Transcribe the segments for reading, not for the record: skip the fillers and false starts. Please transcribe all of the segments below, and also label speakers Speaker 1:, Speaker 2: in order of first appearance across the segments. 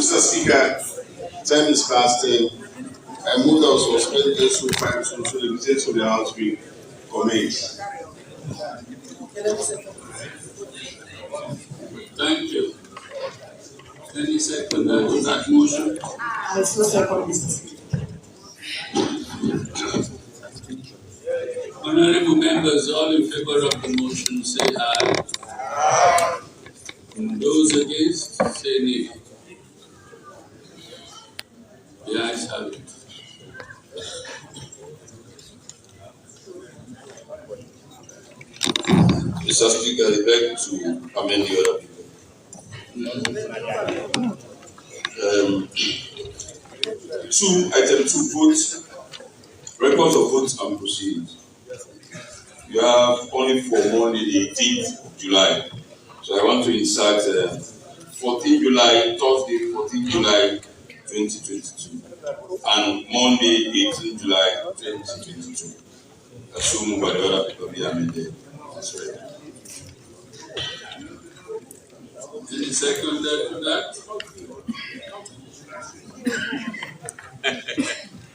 Speaker 1: Mr. Speaker, time is past 10. I move that we suspend this so time so the business of the House will commence.
Speaker 2: Thank you. Any second to that motion?
Speaker 3: I so second, Mr. Speaker.
Speaker 2: Honorable members, all in favor of the motion say aye. Aye. Those against say nay. The ayes have it.
Speaker 4: Mr. Speaker, I beg to amend the order. Item 2, votes, records of votes and proceedings. You have only for Monday, the 18th of July. So I want to insert 14th July, Thursday, 14th July 2022, and Monday, 18th July 2022. Assume by the other people be amended. That's right.
Speaker 2: Any second to that?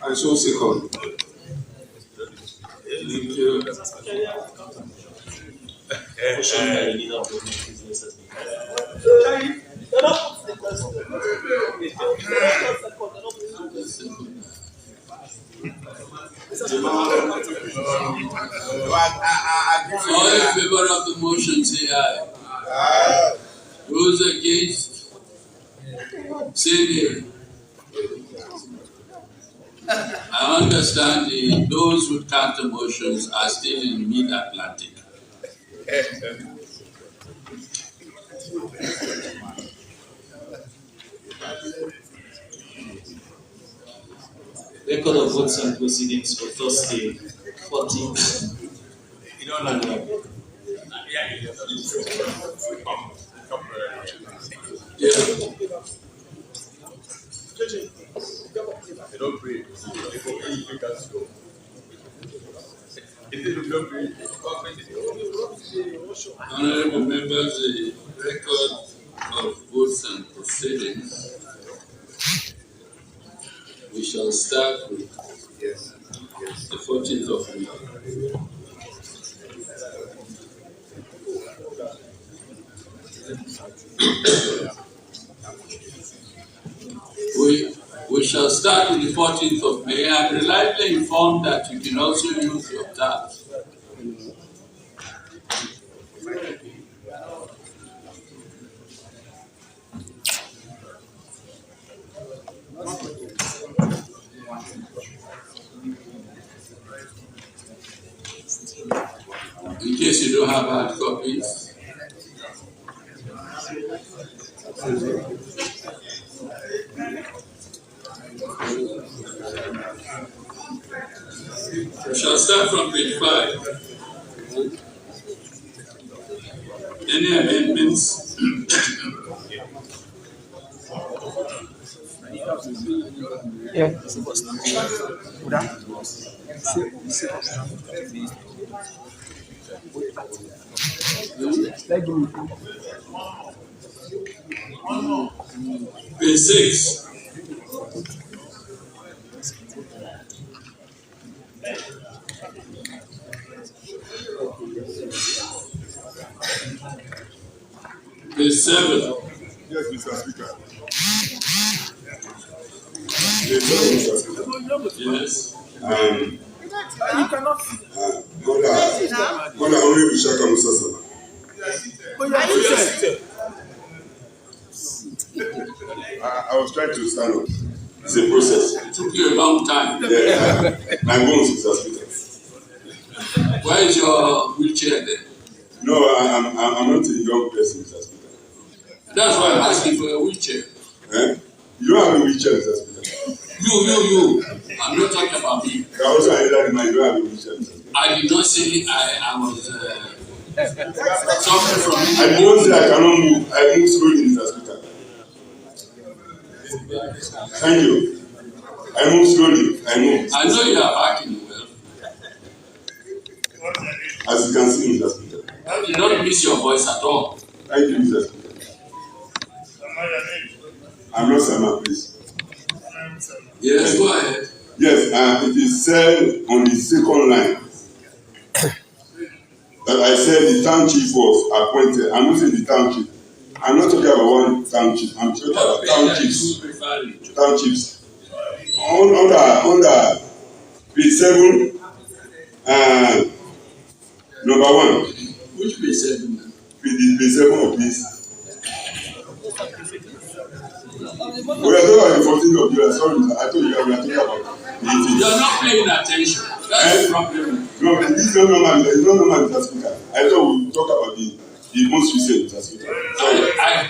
Speaker 1: I so second.
Speaker 2: Thank you. All in favor of the motion say aye. Aye. Those against say nay. I understand those who counter motions are still in mid-Atlantic.
Speaker 5: Record of votes and proceedings for Thursday, 14th.
Speaker 6: Don't pray.
Speaker 2: Honorable members, the record of votes and proceedings. We shall start with the 14th of May. We shall start with the 14th of May. I'm reliably informed that you can also use your tabs. In case you don't have hard copies. We shall start from page 5. Any amendments?
Speaker 3: Yeah.
Speaker 2: Page 6. Page 7.
Speaker 6: Yes, Mr. Speaker.
Speaker 2: Yes.
Speaker 3: You cannot.
Speaker 6: I was trying to stand up.
Speaker 4: It's a process.
Speaker 2: It took you a long time.
Speaker 4: Yeah. My bones, Mr. Speaker.
Speaker 2: Where is your wheelchair then?
Speaker 4: No, I'm not a young person, Mr. Speaker.
Speaker 2: That's why I'm asking for a wheelchair.
Speaker 4: Eh? You don't have a wheelchair, Mr. Speaker.
Speaker 2: You. I'm not talking about me.
Speaker 4: I also heard that you don't have a wheelchair, Mr. Speaker.
Speaker 2: I did not say I was suffering from it.
Speaker 4: I don't say I cannot move. I move slowly, Mr. Speaker. Thank you. I move slowly. I move.
Speaker 2: I know you are acting well.
Speaker 4: As you can see, Mr. Speaker.
Speaker 2: I did not miss your voice at all.
Speaker 4: Thank you, Mr. Speaker.
Speaker 6: I'm not Sama, please.
Speaker 2: Yes, go ahead.
Speaker 6: Yes, it is said on the second line that I said the town chief was appointed. I'm not saying the town chief. I'm not talking about one town chief. I'm talking about town chiefs. Town chiefs. Under page 7, number 1.
Speaker 2: Which page 7?
Speaker 6: Page 7 of this. We are talking about the 14th of July. Sorry, I told you we are talking about the 18th.
Speaker 2: You are not paying attention. That's the problem.
Speaker 6: No, this is not normal. It's not normal, Mr. Speaker. I thought we would talk about the most recent, Mr. Speaker.
Speaker 2: I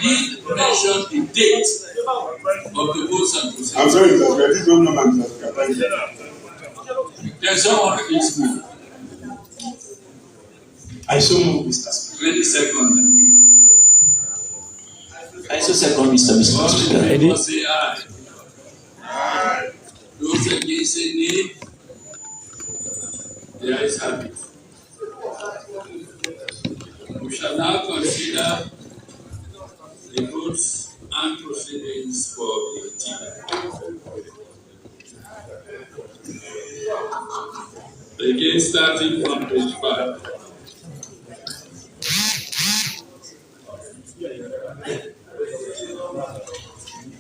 Speaker 2: did mention the date of the votes and procedures.
Speaker 6: I'm sorry, Mr. Speaker. This is not normal, Mr. Speaker. Thank you.
Speaker 2: There's someone who is moved.
Speaker 5: I so move, Mr. Speaker.
Speaker 2: 20 seconds.
Speaker 5: I so second, Mr. Speaker.
Speaker 2: Those say aye. Aye. Those against say nay. The ayes have it. We shall now consider the votes and proceedings for the team. Again, starting from page 5.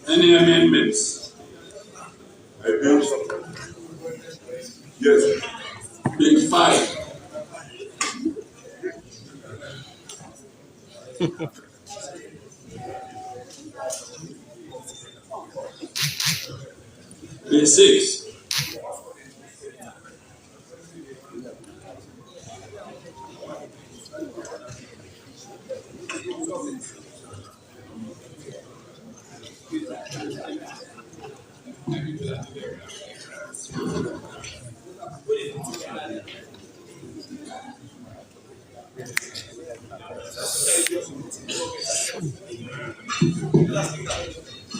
Speaker 2: Any amendments?
Speaker 6: I think, yes.
Speaker 2: Page 5. Page 6.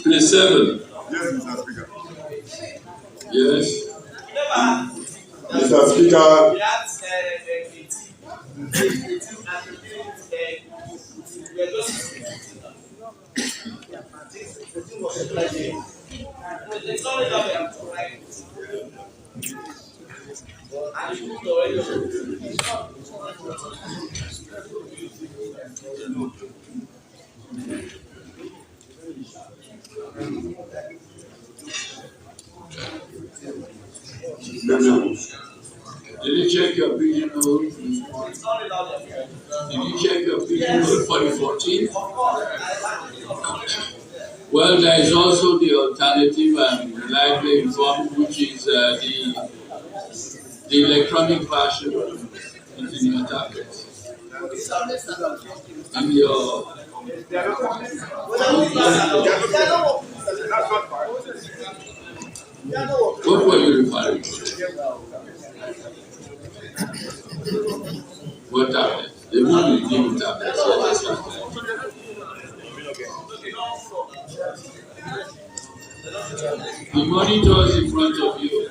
Speaker 2: Page 7.
Speaker 6: Yes, Mr. Speaker.
Speaker 2: Yes.
Speaker 6: Mr. Speaker,
Speaker 2: Did you check your pigeonhole? Did you check your pigeonhole for the 14th? Well, there is also the alternative and reliably informed, which is the electronic version is in your tablet. In your what were you referring to? What tablet? They won't be giving tablets. So that's not the monitors in front of you.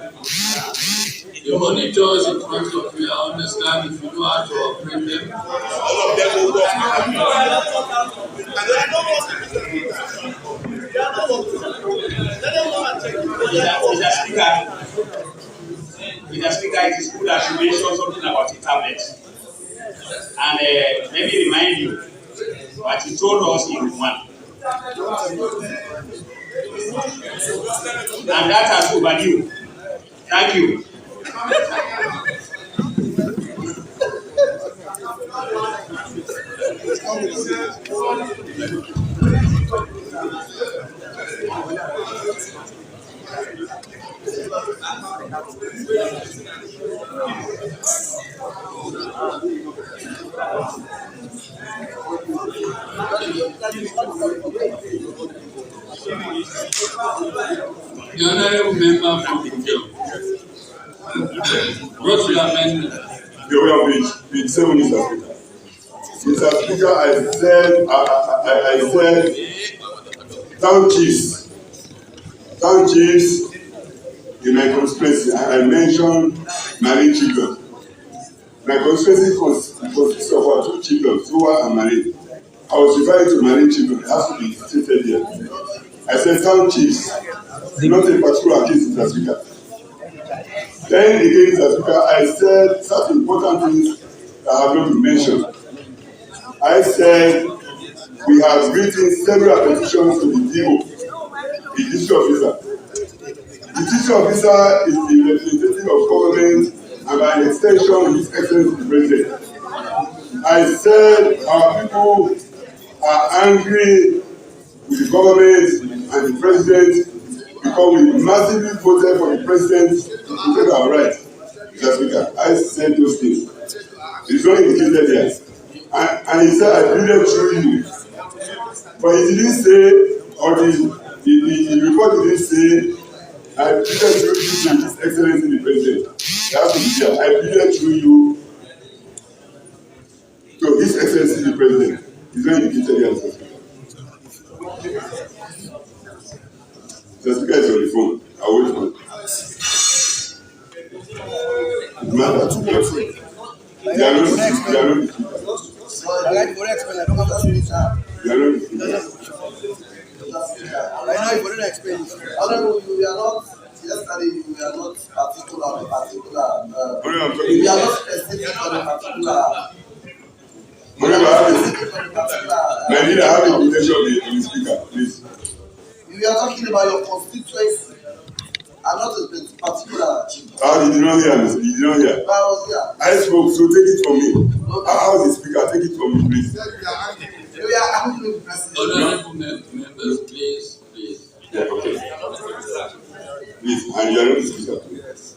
Speaker 2: The monitors in front of you, I understand if you know how to operate them.
Speaker 6: all of them will work.
Speaker 7: Mr. Speaker, it is good that you mentioned something about the tablet. And let me remind you what he told us in 1. And that has overdue. Thank you.
Speaker 2: The honorable member from India. What's your amendment?
Speaker 6: The way of page 7, Mr. Speaker. Mr. Speaker, I said town chiefs in my constituency. I mentioned marine children. My constituency consists of 2 children, Suwa and Marine. I was referring to marine children. It has to be stated here. I I said town chiefs, not a particular case in South Africa. Then again in South Africa, I said certain important things that have not been mentioned. I said we have written several petitions to the DO, the district officer. The district officer is the representative of government and by extension His Excellency the President. I said our people are angry with the government and the president because we massively voted for the president to protect our rights in South Africa. I said those things. It's not indicated there. And he said, I pleaded through you. But he didn't say, or the report didn't say, I pleaded through you to His Excellency the President. That has to be there. I pleaded through you to His Excellency the President. It's not indicated there. The speaker is on the phone. I will wait for it. It matters. They are not the speaker. They are not the speaker.
Speaker 8: I know you couldn't explain it. However, you are not, yesterday you were not particular on a particular, you are not specific on a particular.
Speaker 6: Nigeria, have a potential of the speaker, please.
Speaker 8: You are talking about your constituency and not a particular.
Speaker 6: You did not hear me. You did not hear.
Speaker 8: I was here.
Speaker 6: I spoke, so take it from me. How is the speaker? Take it from me, please.
Speaker 8: You are angry with the president.
Speaker 2: Honorable members, please.
Speaker 6: Yeah, okay. Please, and you are not the speaker, please.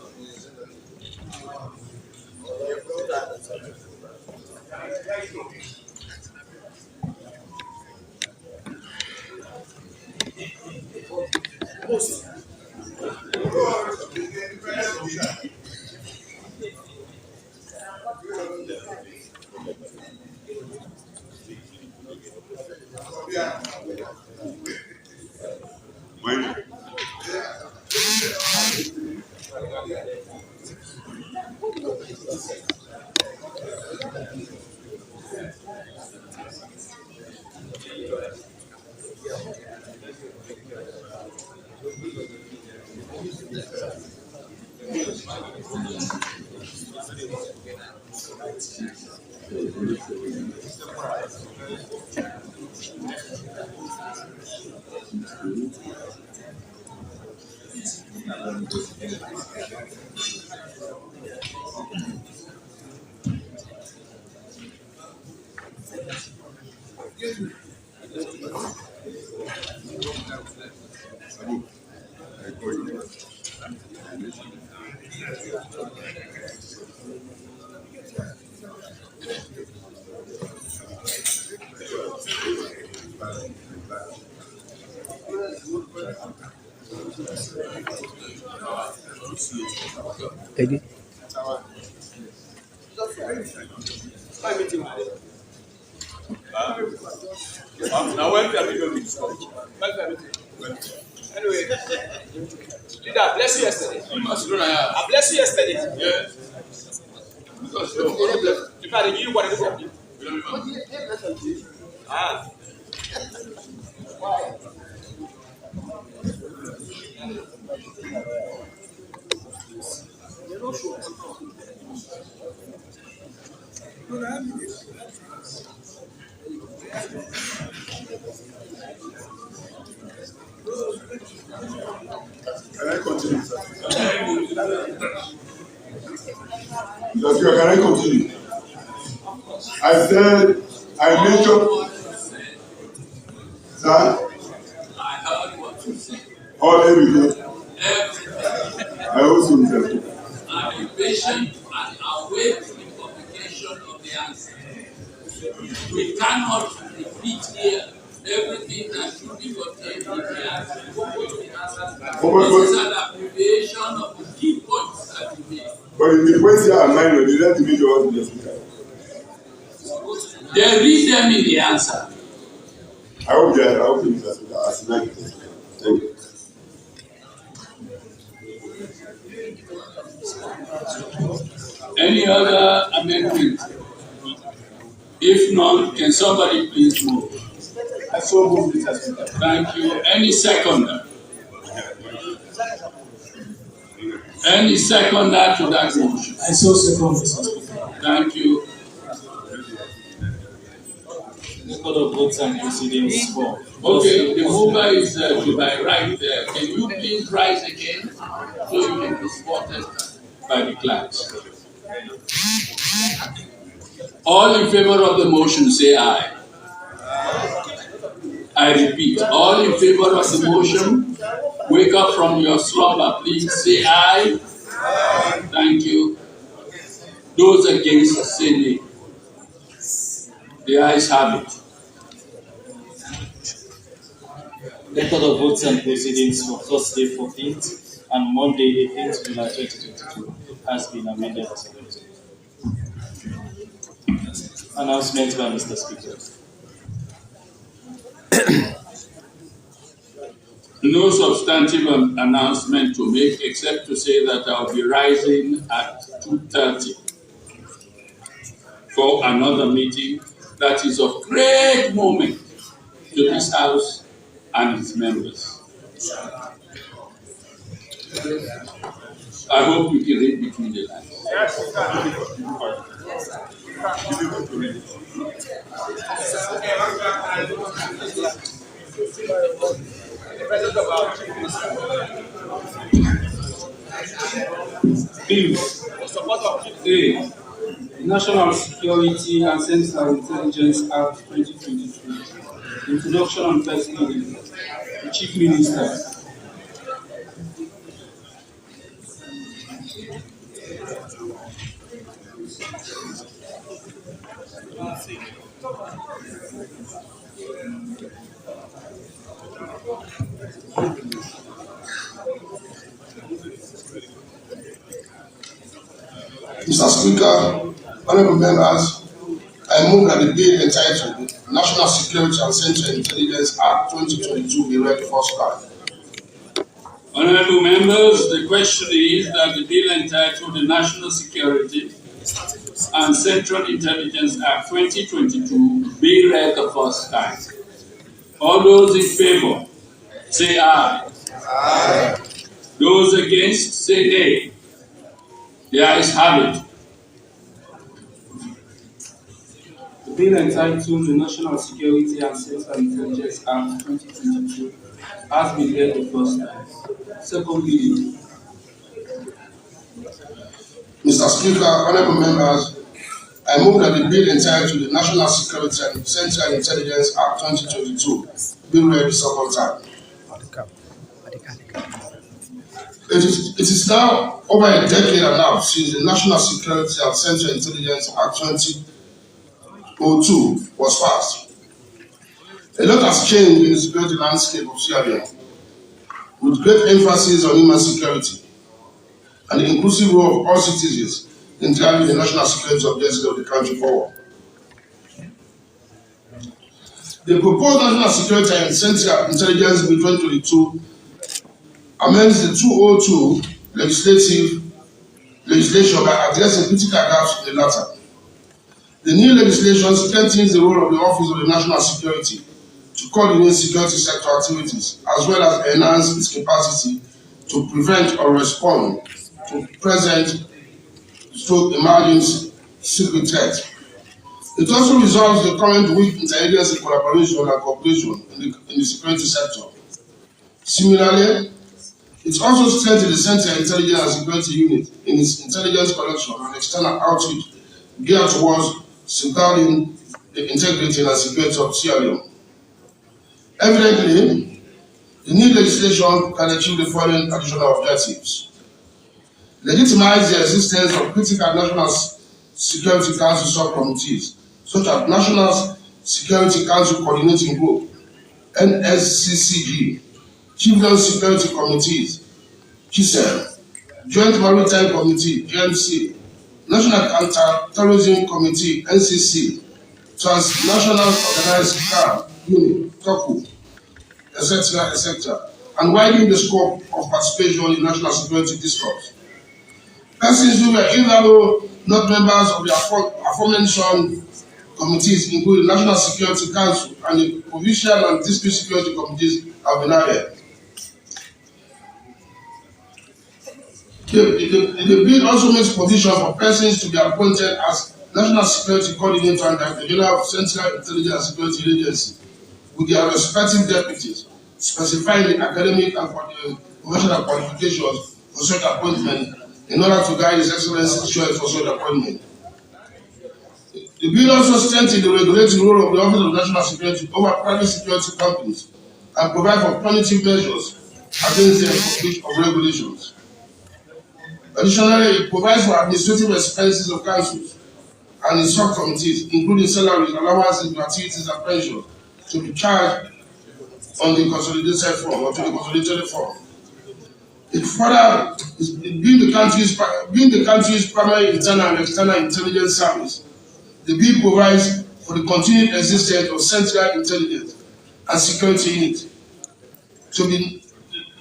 Speaker 9: Eddie.
Speaker 7: Anyway, leader, I bless you yesterday. I bless you yesterday.
Speaker 2: Yes.
Speaker 7: You can't give what I do. Ah.
Speaker 6: Can I continue, sir? Can I continue? I said, I mentioned, sir,
Speaker 2: I heard what you said.
Speaker 6: all everything.
Speaker 2: Everything.
Speaker 6: I also listen.
Speaker 2: I'm impatient and await the publication of the answer. We cannot repeat here everything that should be contained in the answer. This is an abbreviation of the key points that you made.
Speaker 6: But in the points here are minor, they let me go on the speaker.
Speaker 2: They read them in the answer.
Speaker 6: I hope that I hope it's as like it. Thank you.
Speaker 2: Any other amendment? If not, can somebody please move?
Speaker 1: I so move, Mr. Speaker.
Speaker 2: Thank you. Any seconder? Any seconder to that motion?
Speaker 3: I so second, Mr. Speaker.
Speaker 2: Thank you.
Speaker 5: Record of votes and proceedings for.
Speaker 2: Okay, the mover is to my right there. Can you please rise again so you can be spotted by the clerks? All in favor of the motion say aye. I repeat, all in favor of the motion, wake up from your slumber, please say aye. Thank you. Those against say nay. The ayes have it.
Speaker 5: Record of votes and proceedings for Thursday 14th and Monday 18th July 2022 has been amended as follows. Announcement by Mr. Speaker.
Speaker 2: No substantive announcement to make except to say that I'll be rising at 2:30 for another meeting that is of great moment to this House and its members. I hope you can read between the lines.
Speaker 9: Bills. A. The National Security and Central Intelligence Act 2022. Introduction and first reading. The Chief Minister.
Speaker 1: Mr. Speaker, honorable members, I move that the bill entitled National Security and Central Intelligence Act 2022 be read first time.
Speaker 2: Honorable members, the question is that the bill entitled the National Security and Central Intelligence Act 2022 be read the first time. All those in favor, say aye. Aye. Those against, say nay. The ayes have it.
Speaker 9: The bill entitled the National Security and Central Intelligence Act 2022 has been read the first time. Second reading.
Speaker 1: Mr. Speaker, honorable members, I move that the bill entitled the National Security and Central Intelligence Act 2022 be read the second time. It is now over a decade and a half since the National Security and Central Intelligence Act 2002 was passed. A lot has changed in the security landscape of Sierra Leone, with great emphasis on human security and the inclusive role of all citizens in driving the national security objectives of the country forward. The proposed National Security and Central Intelligence Bill 2022 amends the 2002 legislation by addressing critical gaps in the latter. The new legislation strengthens the role of the Office of the National Security to coordinate security sector activities, as well as enhance its capacity to prevent or respond to present emerging secret threats. It also resolves the current weak interagency collaboration and cooperation in the security sector. Similarly, it also strengthens the Central Intelligence and Security Unit in its intelligence collection and external outreach geared towards safeguarding the integrity and security of Sierra Leone. Evidently, the new legislation can achieve the following additional objectives: legitimize the existence of critical National Security Council subcommittees, such as National Security Council Coordinating Group, NSCCG, Chieftain Security Committees, CISEL, Joint Maritime Committee, JMC, National Counter-Terrorism Committee, NCC, Transnational Organized Crime Unit, TOCU, etc., and widening the scope of participation in national security discourse. Persons who were either not members of the aforementioned committees, including National Security Council and the Provincial and District Security Committees, have been added. The bill also makes provision for persons to be appointed as National Security Coordinator and Director General of Central Intelligence and Security Agency with their respective deputies, specifying the academic and professional qualifications for such appointment in order to guide His Excellency's choice for such appointment. The bill also strengthens the regulatory role of the Office of National Security over private security companies and provides for punitive measures against the breach of regulations. Additionally, it provides for administrative expenses of councils and its subcommittees, including salaries, allowances, gratuities, and pensions, to be charged on the consolidated form or to the consolidated form. It further, being the country's primary internal and external intelligence service, the bill provides for the continued existence of Central Intelligence and Security Unit,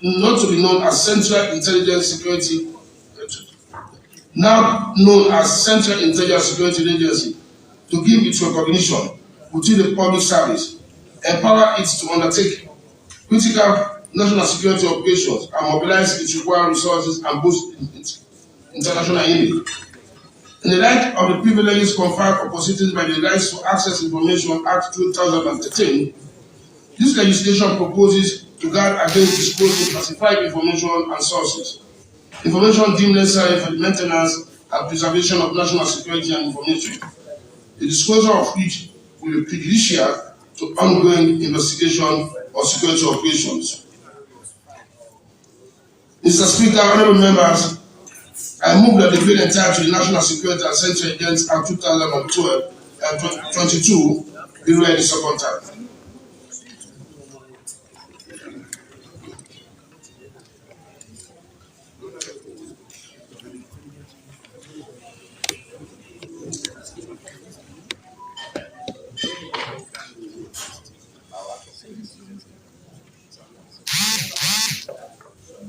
Speaker 1: not to be known as Central Intelligence Security, now known as Central Intelligence Security Agency, to give it recognition within the public service, empower it to undertake critical national security operations, and mobilize its required resources and boost its international image. In the light of the privileges conferred upon citizens by the Rights to Access Information Act 2013, this legislation proposes to guard against disclosing classified information and sources, information deemed necessary for the maintenance and preservation of national security and information, the disclosure of which will be prejudicial to ongoing investigation or security operations. Mr. Speaker, honorable members, I move that the bill entitled to the National Security and Central Agents Act 2022 be read the second time.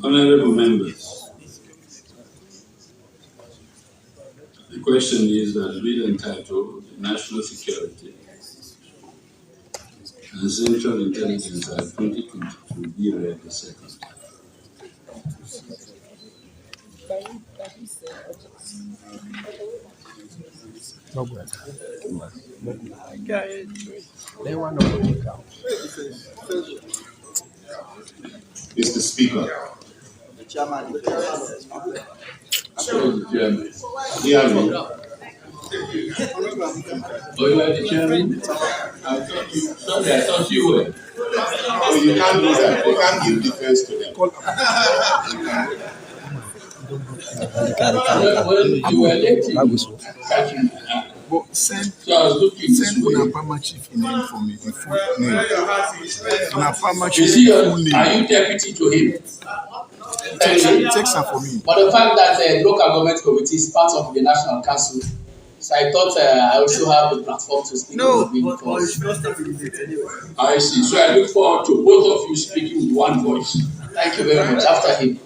Speaker 2: Honorable members, the question is that the bill entitled National Security and Central Intelligence Act 2022 be read the second time.
Speaker 10: Mr. Speaker.
Speaker 8: Chairman.
Speaker 10: Hear me.
Speaker 2: Oh, you are the chairman? Sorry, I thought you were.
Speaker 10: Oh, you can't do that. You can't give defense to them.
Speaker 2: When you were elected, so I was looking this way.
Speaker 11: Chief name for me, the full name.
Speaker 2: You see, are you deputy to him?
Speaker 11: Takes her for me.
Speaker 12: But the fact that local government committee is part of the National Council, so I thought I also have the platform to speak.
Speaker 8: No, but you should not start with it anyway.
Speaker 2: I see. So I look forward to both of you speaking with one voice.
Speaker 12: Thank you very much. After him.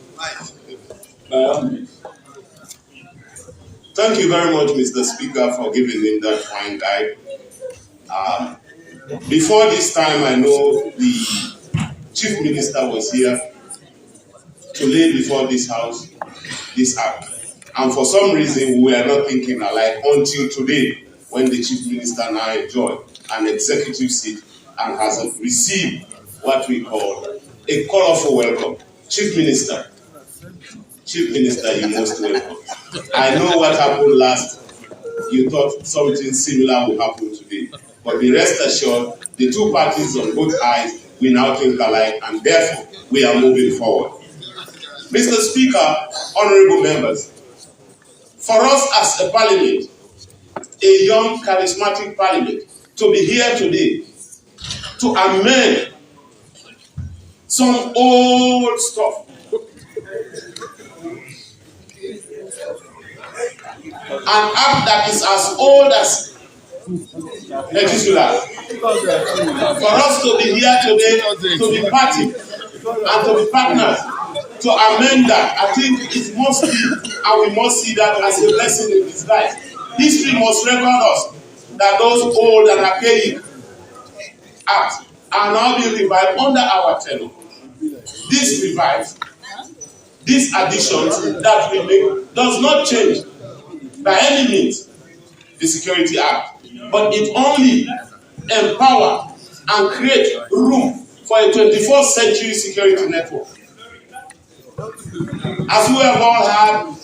Speaker 10: Thank you very much, Mr. Speaker, for giving me that fine guide. Before this time, I know the Chief Minister was here to lay before this House this act. And for some reason, we were not thinking alike until today, when the Chief Minister now enjoyed an executive seat and has received what we call a colorful welcome. Chief Minister, you're most welcome. I know what happened last. You thought something similar would happen today. But be rest assured, the two parties on both sides, we now think alike, and therefore, we are moving forward. Mr. Speaker, honorable members, for us as a parliament, a young, charismatic parliament, to be here today, to amend some old stuff, an act that is as old as legislature. For us to be here today, to be party and to be partners, to amend that, I think it must be, and we must see that as a blessing in disguise. History must record us that those old and archaic acts are now being revived under our tenure. This revives, this addition that we make does not change by any means the Security Act, but it only empower and create room for a 21st century security network. As we have all heard,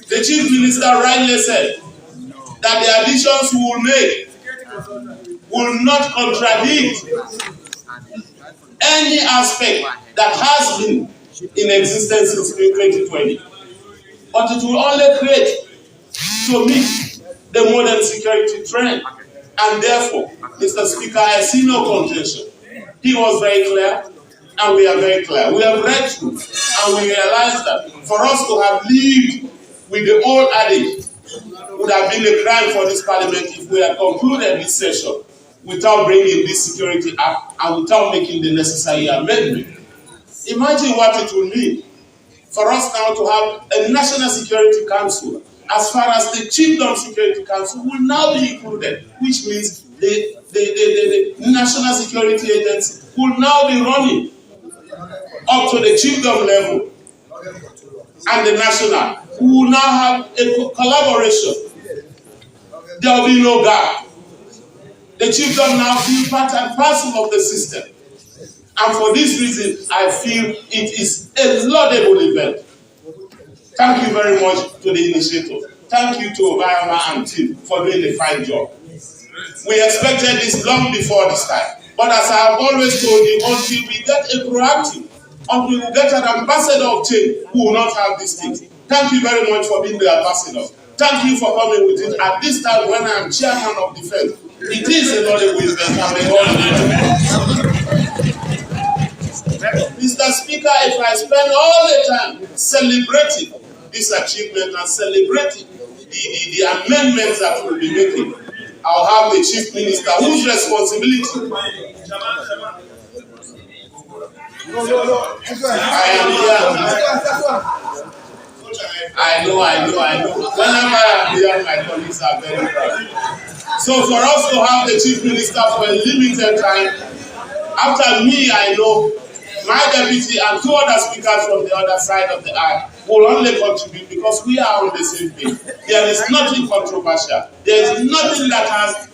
Speaker 10: the Chief Minister rightly said that the additions we will make will not contradict any aspect that has been in existence since 2020, but it will only create to meet the modern security trend. And therefore, Mr. Speaker, I see no contention. He was very clear, and we are very clear. We have read through, and we realize that for us to have lived with the old adage would have been a crime for this parliament if we had concluded this session without bringing this Security Act and without making the necessary amendment. Imagine what it will mean for us now to have a National Security Council, as far as the Chiefdom Security Council will now be included, which means the National Security Agency will now be running up to the Chiefdom level and the national. We will now have a collaboration. There will be no gap. The Chiefdom now feel part and parcel of the system. And for this reason, I feel it is a laudable event. Thank you very much to the initiator. Thank you to Obayama and team for doing a fine job. We expected this long before this time. But as I have always told you, until we get a proactive, until we get an ambassador of change, we will not have these things. Thank you very much for being the ambassador. Thank you for coming with it at this time when I am chairman of defense. It is a laudable event and they all Mr. Speaker, if I spend all the time celebrating this achievement and celebrating the amendments that we'll be making, I'll have the Chief Minister whose responsibility I am here. I know. Whenever I am here, my colleagues are very proud. So for us to have the Chief Minister for a limited time, after me, I know my deputy and two other speakers from the other side of the aisle will only contribute because we are on the same page. There is nothing controversial. There is nothing that has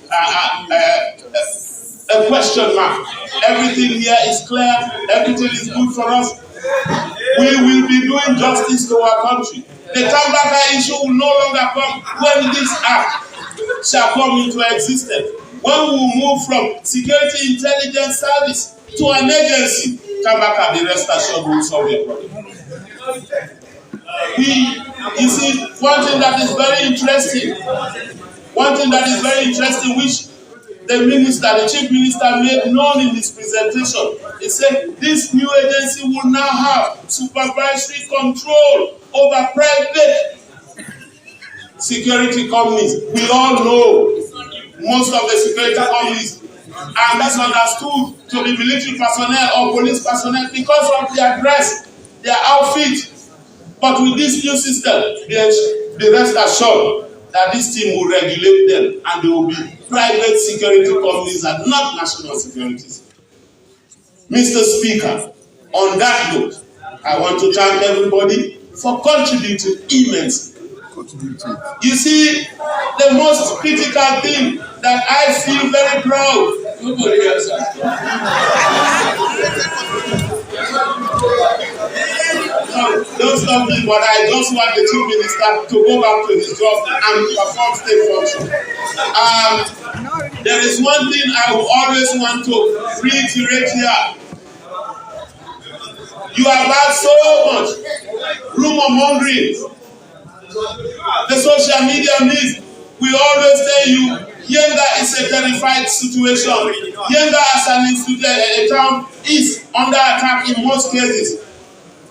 Speaker 10: a question mark. Everything here is clear. Everything is good for us. We will be doing justice to our country. The Tambaka issue will no longer come when this act shall come into existence. When we move from Security Intelligence Service to an agency, Tambaka, the rest assured will solve your problem. You see, one thing that is very interesting, which the Chief Minister made known in his presentation, he said this new agency will now have supervisory control over private security companies. We all know most of the security companies, and that's understood to be military personnel or police personnel because of their dress, their outfit. But with this new system, the rest assured that this team will regulate them and they will be private security companies and not national securities. Mr. Speaker, on that note, I want to thank everybody for contributing immensely. You see, the most critical thing that I feel very proud. Nobody else. Don't stop me, but I just want the Chief Minister to go back to his job and perform state function. There is one thing I will always want to reiterate here. You have had so much rumor mongering. The social media needs, we always tell you, Yenga is a terrified situation. Yenga as an institution, a town is under attack in most cases.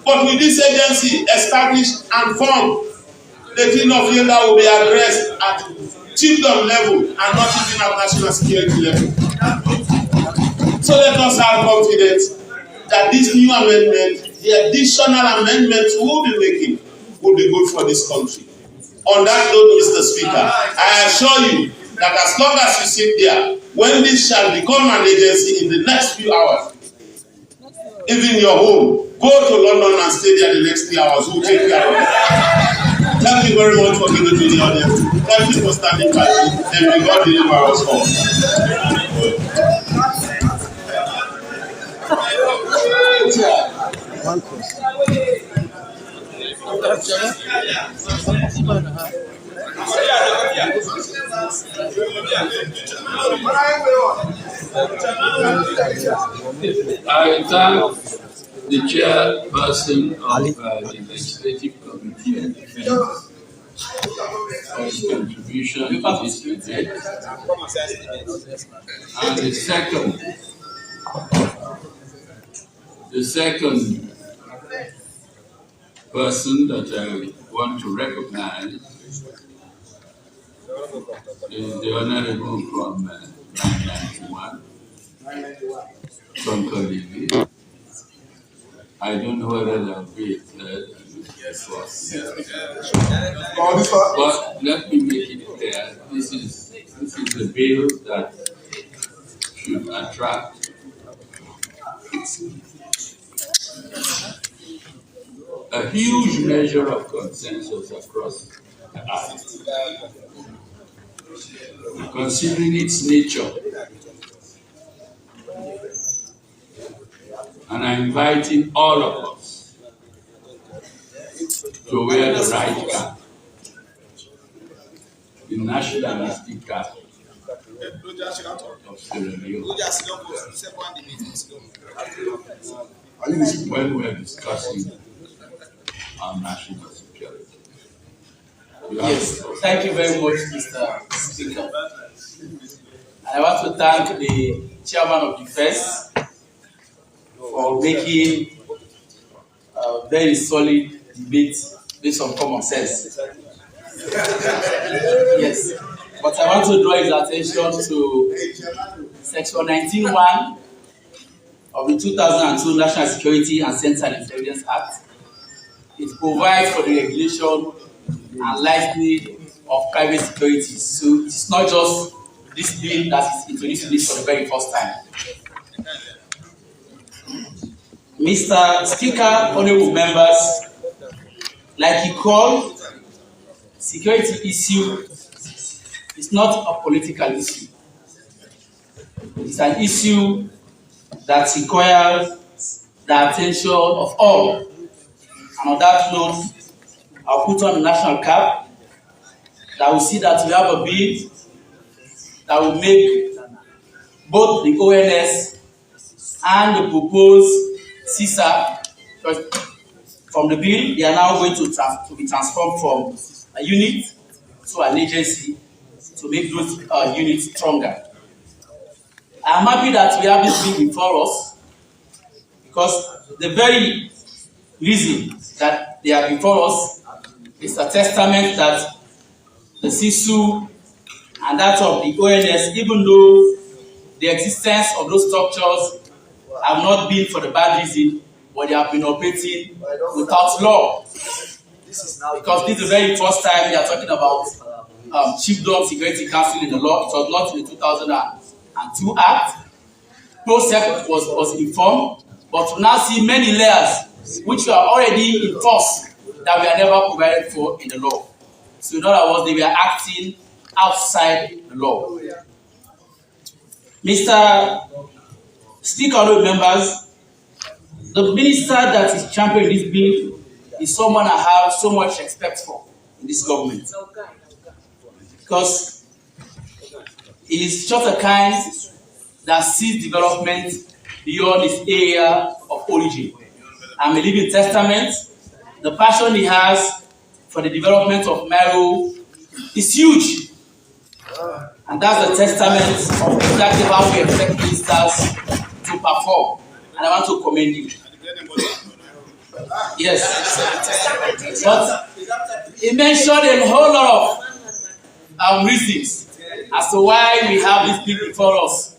Speaker 10: But with this agency established and formed, the thing of Yenga will be addressed at chiefdom level and not even at national security level. So let us have confidence that this new amendment, the additional amendments we will be making, will be good for this country. On that note, Mr. Speaker, I assure you that as long as you sit there, when this shall become an agency in the next few hours, even your home, go to London and stay there the next 3 hours. We'll take care of it. Thank you very much for giving me the audience. Thank you for standing by. And may God deliver us all.
Speaker 2: I thank the chairperson of the Legislative Committee on Defense for his contribution to this debate. And the second person that I want to recognize is the Honorable from 991, from Kolivi. I don't know whether they'll be a third. But let me make it clear, this is a bill that should attract a huge measure of consensus across the aisle. Considering its nature, and I'm inviting all of us to wear the right cap, the nationalistic cap of Sierra Leone, when we're discussing our national security.
Speaker 12: Yes, thank you very much, Mr. Speaker. I want to thank the Chairman of Defense for making a very solid debate based on common sense. Yes, but I want to draw his attention to Section 19(1) of the 2002 National Security and Central Intelligence Act. It provides for the regulation and licensing of private securities. So it's not just this bill that is introducing this for the very first time. Mr. Speaker, honorable members, like you called, security issue is not a political issue. It's an issue that requires the attention of all. And on that note, I'll put on the national cap that will see that we have a bill that will make both the ONS and the proposed CISA, from the bill, they are now going to be transformed from a unit to an agency to make those units stronger. I'm happy that we have this bill before us because the very reason that they are before us is a testament that the CISU and that of the ONS, even though the existence of those structures have not been for the bad reason, but they have been operating without law. Because this is the very first time we are talking about Chiefdom Security Council in the law. It was not in the 2002 Act. ProSec was informed, but we now see many layers which are already in force that we are never provided for in the law. So in other words, they were acting outside the law. Mr. Speaker, honorable members, the minister that is championing this bill is someone I have so much respect for in this government. Because he is just a kind that sees development beyond his area of origin. I'm a living testament. The passion he has for the development of Mero is huge. And that's a testament of exactly how we expect ministers to perform. And I want to commend you. Yes. But he mentioned a whole lot of reasons as to why we have this bill before us.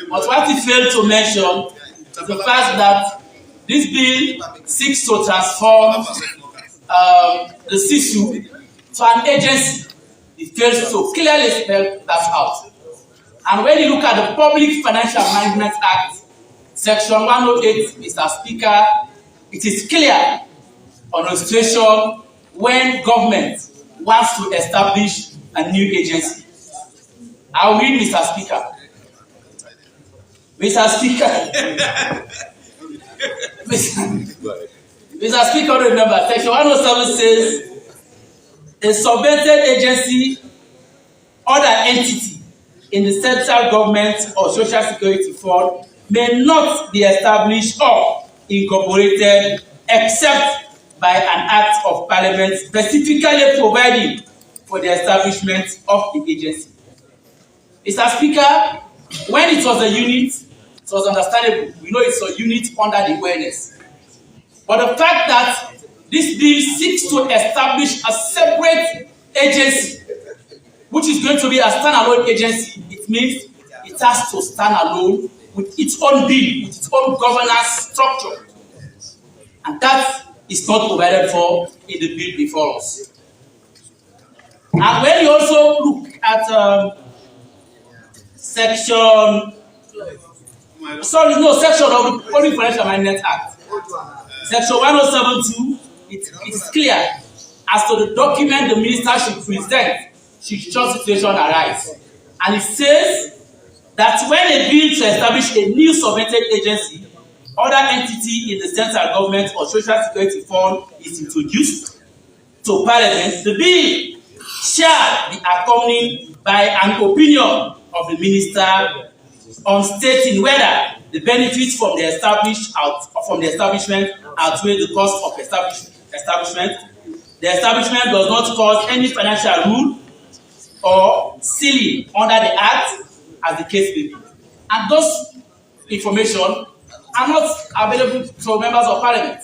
Speaker 12: But what he failed to mention is the fact that this bill seeks to transform the CISU to an agency. it fails to clearly spell that out. And when you look at the Public Financial Management Act, Section 108, Mr. Speaker, it is clear on a situation when government wants to establish a new agency. I will read, Mr. Speaker. Mr. Speaker, Mr. Speaker, remember, Section 107 says a subvented agency or an entity in the central government or social security fund may not be established or incorporated except by an act of parliament specifically providing for the establishment of the agency. Mr. Speaker, when it was a unit, it was understandable. We know it's a unit under the awareness. But the fact that this bill seeks to establish a separate agency, which is going to be a standalone agency, it means it has to stand alone with its own bill, with its own governance structure. And that is not provided for in the bill before us. And when you also look at section of the Public Financial Management Act, Section 107(2), it is clear as to the document the minister should present should such situation arise. And it says that when a bill to establish a new subvented agency, other entity in the central government or social security fund is introduced to parliament, the bill shall be accompanied by an opinion of the minister on stating whether the benefits from the establishment outweigh the cost of establishment. The establishment does not cause any financial rule or ceiling under the act, as the case may be. And those information are not available to members of parliament.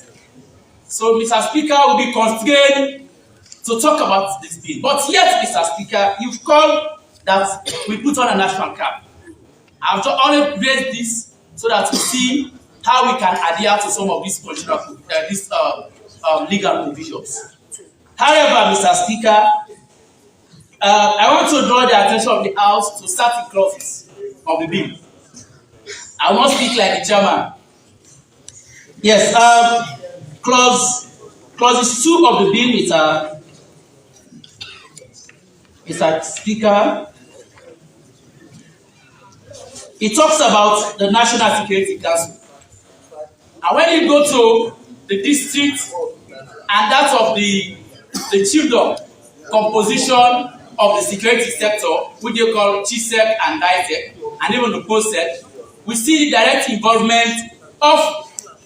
Speaker 12: So Mr. Speaker will be constrained to talk about this bill. But yet, Mr. Speaker, you've called that we put on a national cap. I've just only raised this so that we see how we can adhere to some of these legal provisions. However, Mr. Speaker, I want to draw the attention of the House to certain clauses of the bill. I will not speak like the chairman. Yes, clauses 2 of the bill, Mr. Speaker. It talks about the National Security Council. And when you go to the district and that of the chiefdom composition of the security sector, which they call CHISEC and DISEC, and even the POSEC, we see the direct involvement of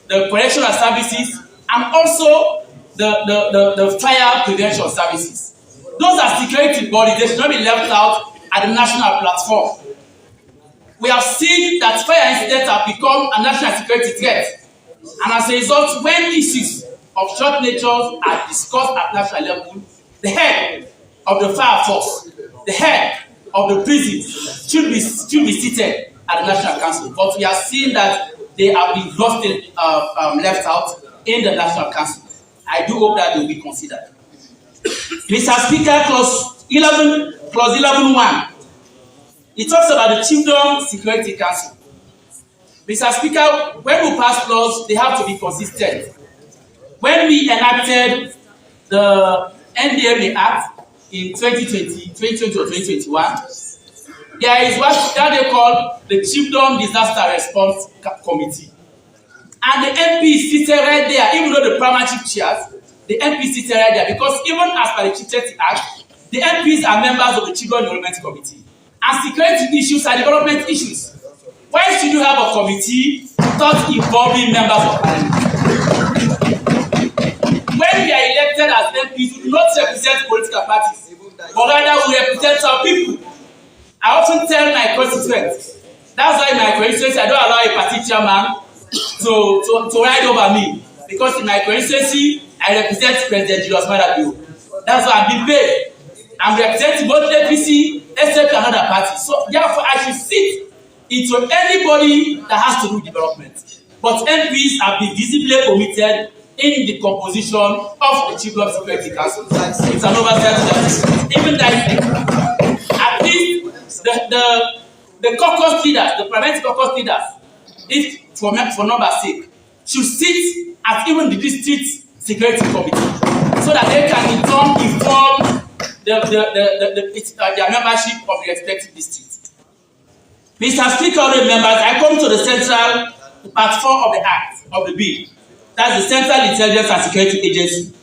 Speaker 12: the correctional services and also the fire prevention services. Those are security bodies. They should not be left out at the national platform. We have seen that fire incidents have become a national security threat. And as a result, when issues of short nature are discussed at national level, the head of the fire force, the head of the prison should be seated at the National Council. But we have seen that they have been left out in the National Council. I do hope that they will be considered. Mr. Speaker, clause 11.1. It talks about the Chiefdom Security Council. Mr. Speaker, when we pass laws, they have to be consistent. When we enacted the NDMA Act in 2020 or 2021, there is what they call the Chiefdom Disaster Response Committee. And the MP is seated right there, even though the primary chief chairs, the MP is seated right there, because even as per the Chief Justice Act, the MPs are members of the Chiefdom Development Committee. And security issues are development issues. Why should you have a committee without involving members of parliament? When we are elected as MPs, we do not represent political parties, but rather we represent our people. I often tell my constituents, that's why in my constituency I don't allow a party chairman to ride over me, because in my constituency I represent President Julius Madabio. That's why I'm being paid. I'm representing both APC, except another party. So therefore, I should sit into anybody that has to do development. But MPs have been visibly omitted in the composition of the Chief of Security Council. It's an oversight that even that at least the caucus leaders, the parliamentary caucus leaders, if for number's sake, should sit at even the district security committee so that they can in turn inform their membership of the respective districts. Mr. Speaker, honourable members, I come to the central part 4 of the Act of the bill. That's the Central Intelligence and Security Agency.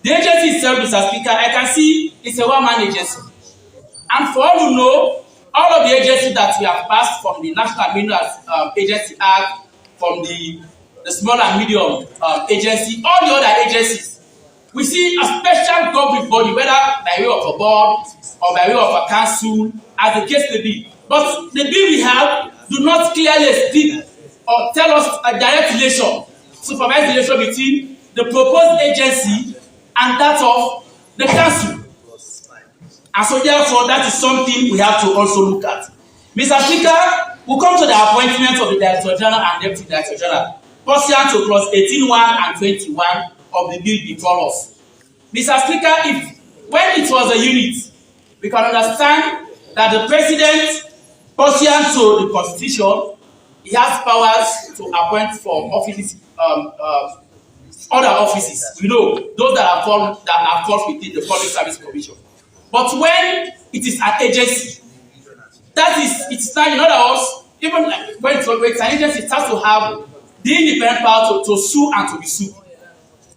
Speaker 12: The agency itself, Mr. Speaker, I can see it's a one-man agency. And for all you know, all of the agencies that we have passed from the National Minerals Agency Act, from the small and medium agency, all the other agencies, we see a special governing body, whether by way of a board or by way of a council, as the case may be. But the bill we have do not clearly speak or tell us a direct relation, supervised relation between the proposed agency and that of the council. And so therefore, that is something we have to also look at. Mr. Speaker, we come to the appointment of the Director General and Deputy Director General, pursuant to clause 18(1) and 21 of the bill before us. Mr. Speaker, when it was a unit, we can understand that the President, pursuant to the Constitution, he has powers to appoint for offices, other offices. We know those that are fall within the Public Service Commission. But when it is an agency, it's not, in other words, even when it's an agency, it has to have the independent power to sue and to be sued.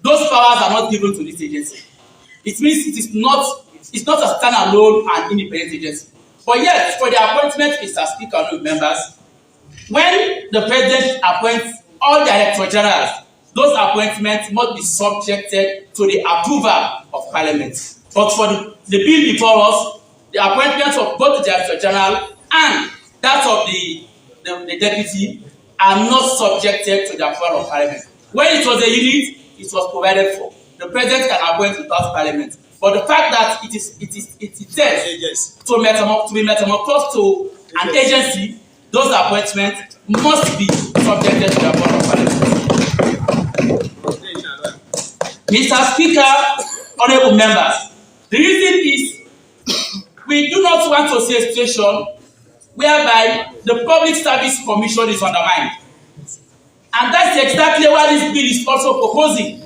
Speaker 12: Those powers are not given to this agency. It means it's not a standalone and independent agency. But yet, for the appointment, Mr. Speaker, no members, when the President appoints all Director Generals, those appointments must be subjected to the approval of Parliament. But for the bill before us, the appointments of both the Director General and that of the Deputy are not subjected to the approval of Parliament. When it was a unit, it was provided for. The President can appoint without Parliament. But the fact that it is to be metamorphosed to an agency, those appointments must be subjected to the approval of Parliament. Mr. Speaker, honourable members, the reason is we do not want to see a situation whereby the Public Service Commission is undermined. And that's exactly what this bill is also proposing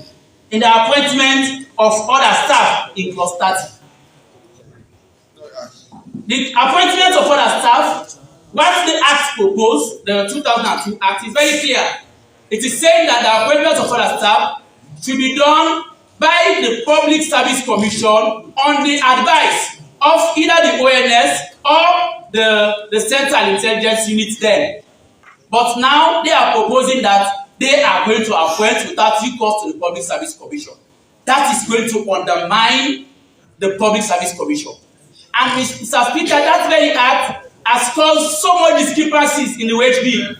Speaker 12: in the appointment of other staff in clause 30. The appointment of other staff, what the Act proposed, the 2002 Act, is very clear. It is saying that the appointment of other staff should be done by the Public Service Commission on the advice of either the ONS or the Central Intelligence Unit then. But now they are proposing that they are going to appoint without due cost to the Public Service Commission. That is going to undermine the Public Service Commission. And Mr. Speaker, that very act has caused so much discrepancies in the wage bill.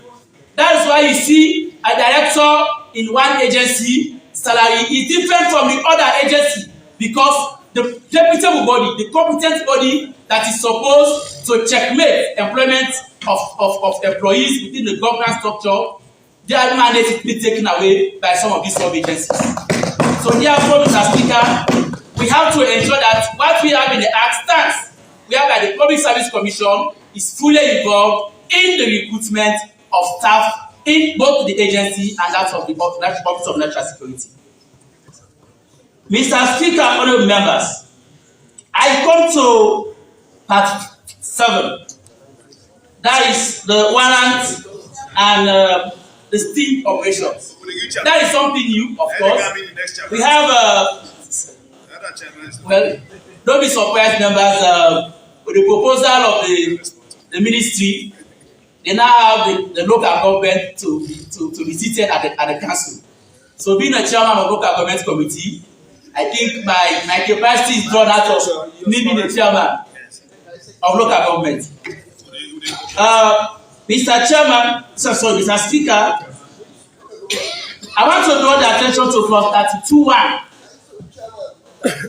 Speaker 12: That is why you see a director in one agency salary is different from the other agency, because the reputable body, the competent body that is supposed to checkmate employment of employees within the governance structure, their mandate is being taken away by some of these sub-agencies. So therefore, Mr. Speaker, we have to ensure that what we have in the Act stands, whereby the Public Service Commission is fully involved in the recruitment of staff in both the agency and that of the Office of National Security. Mr. Speaker, honourable members, I come to part 7. That is the warrant and the sting operations. That is something new, of course. We have, well, don't be surprised, members, with the proposal of the ministry, they now have the local government to be seated at the council. So being a chairman of local government committee, I think my capacity is drawn out of me being the chairman of local government. Mr. Speaker, I want to draw the attention to clause 32(1).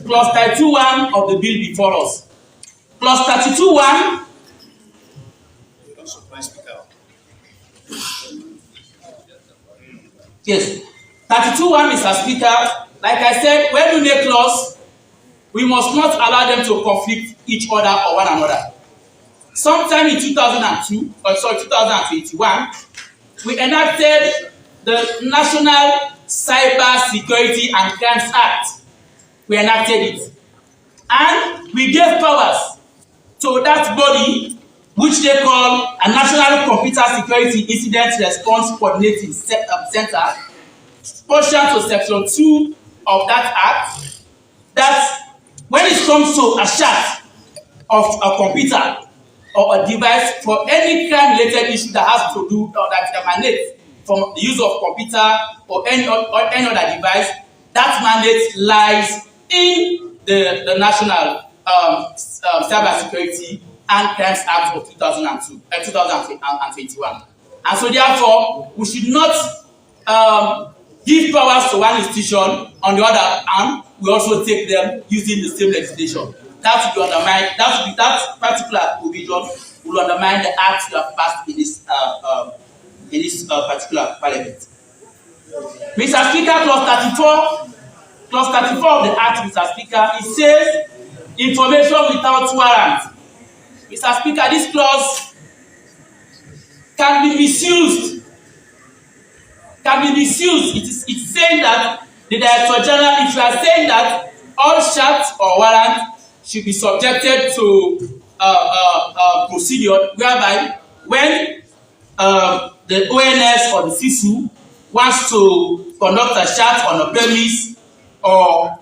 Speaker 12: Clause 32(1) of the bill before us. Clause 32(1). Yes. 32(1), Mr. Speaker, like I said, when we make laws, we must not allow them to conflict each other or one another. Sometime in 2021, we enacted the National Cyber Security and Crimes Act. We enacted it. And we gave powers to that body, which they call a National Computer Security Incident Response Coordinating Center, pursuant to Section 2 of that act, that when it comes to a shot of a computer or a device for any crime-related issue that has to do or that emanates from the use of computer or any other device, that mandate lies in the National Cyber Security and Crimes Act of 2021. And so therefore, we should not give powers to one institution. On the other hand, we also take them using the same legislation. That will be undermined. That particular provision will undermine the acts you have passed in this particular parliament. Mr. Speaker, clause 34 of the act, Mr. Speaker, it says information without warrant. Mr. Speaker, this clause can be misused. It's saying that the Director General, if you are saying that all charts or warrants should be subjected to procedure whereby when the ONS or the CSU wants to conduct a chart on a premise or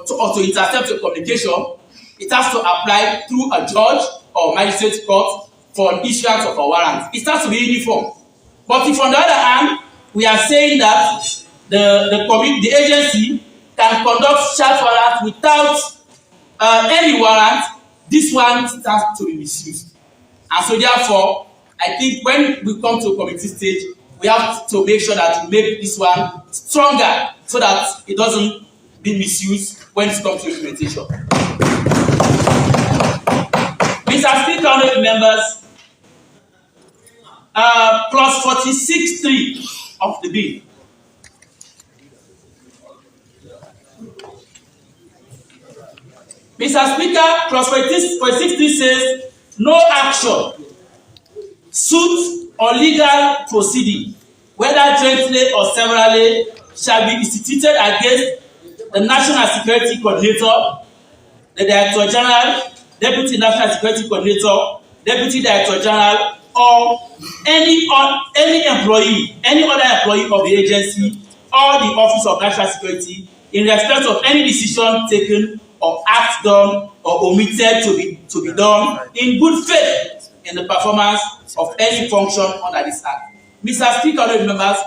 Speaker 12: to intercept a communication, it has to apply through a judge or magistrate court for an issuance of a warrant. It has to be uniform. But if on the other hand, we are saying that the agency can conduct chart warrant without any warrant, this one starts to be misused. And so therefore, I think when we come to a committee stage, we have to make sure that we make this one stronger so that it doesn't be misused when it comes to implementation. Mr. Speaker, honorable members, clause 46(3) of the bill. Mr. Speaker, clause 46(3) says no action, suit, or legal proceeding, whether jointly or severally, shall be instituted against the National Security Coordinator, the Director General, Deputy National Security Coordinator, Deputy Director General, or any other employee of the agency or the Office of National Security in respect of any decision taken or act done or omitted to be done in good faith in the performance of any function under this act. Mr. Speaker, honorable members,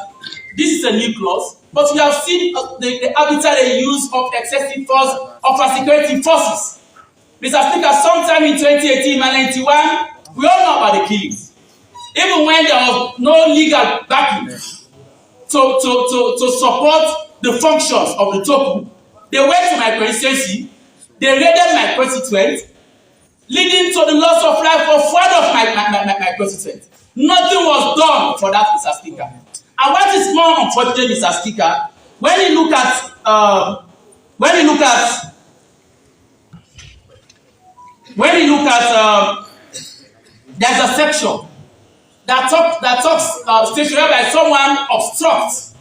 Speaker 12: this is a new clause, but we have seen the arbitrary use of excessive force of our security forces. Mr. Speaker, sometime in 2018 and 91, we all know about the killings. Even when there was no legal backing to support the functions of the token, they went to my constituency, they raided my constituent, leading to the loss of life of one of my constituents. Nothing was done for that, Mr. Speaker. And what is more unfortunate, Mr. Speaker, when you look at there's a section that talks station whereby someone obstructs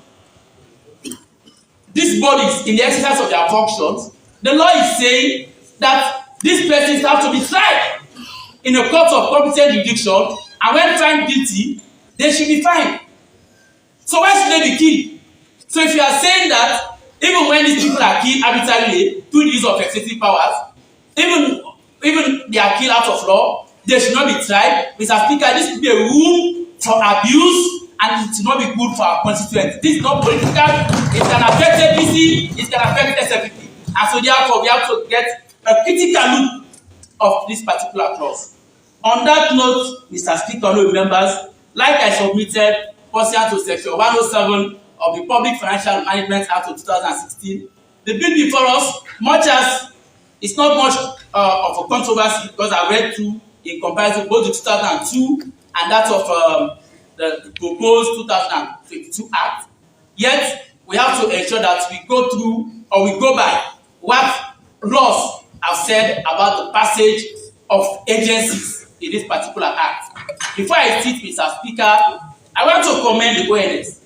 Speaker 12: these bodies in the exercise of their functions. The law is saying that these persons have to be tried in a court of competent jurisdiction, and when found guilty, they should be fined. So why should they be killed? So if you are saying that even when these people are killed arbitrarily through the use of excessive powers, even they are killed out of law, they should not be tried. Mr. Speaker, this will be a room for abuse, and it should not be good for our constituents. This is not political. It can affect APC, it can affect SFP. And so therefore, we have to get a critical look of this particular clause. On that note, Mr. Speaker, honorable members, like I submitted pursuant to Section 107 of the Public Financial Management Act of 2016, the bill before us, much as it's not much of a controversy, because I read through in comparison both the 2002 and that of the proposed 2022 Act, yet we have to ensure that we go through or we go by what laws have said about the passage of agencies in this particular act. Before I sit, Mr. Speaker, I want to commend the ONS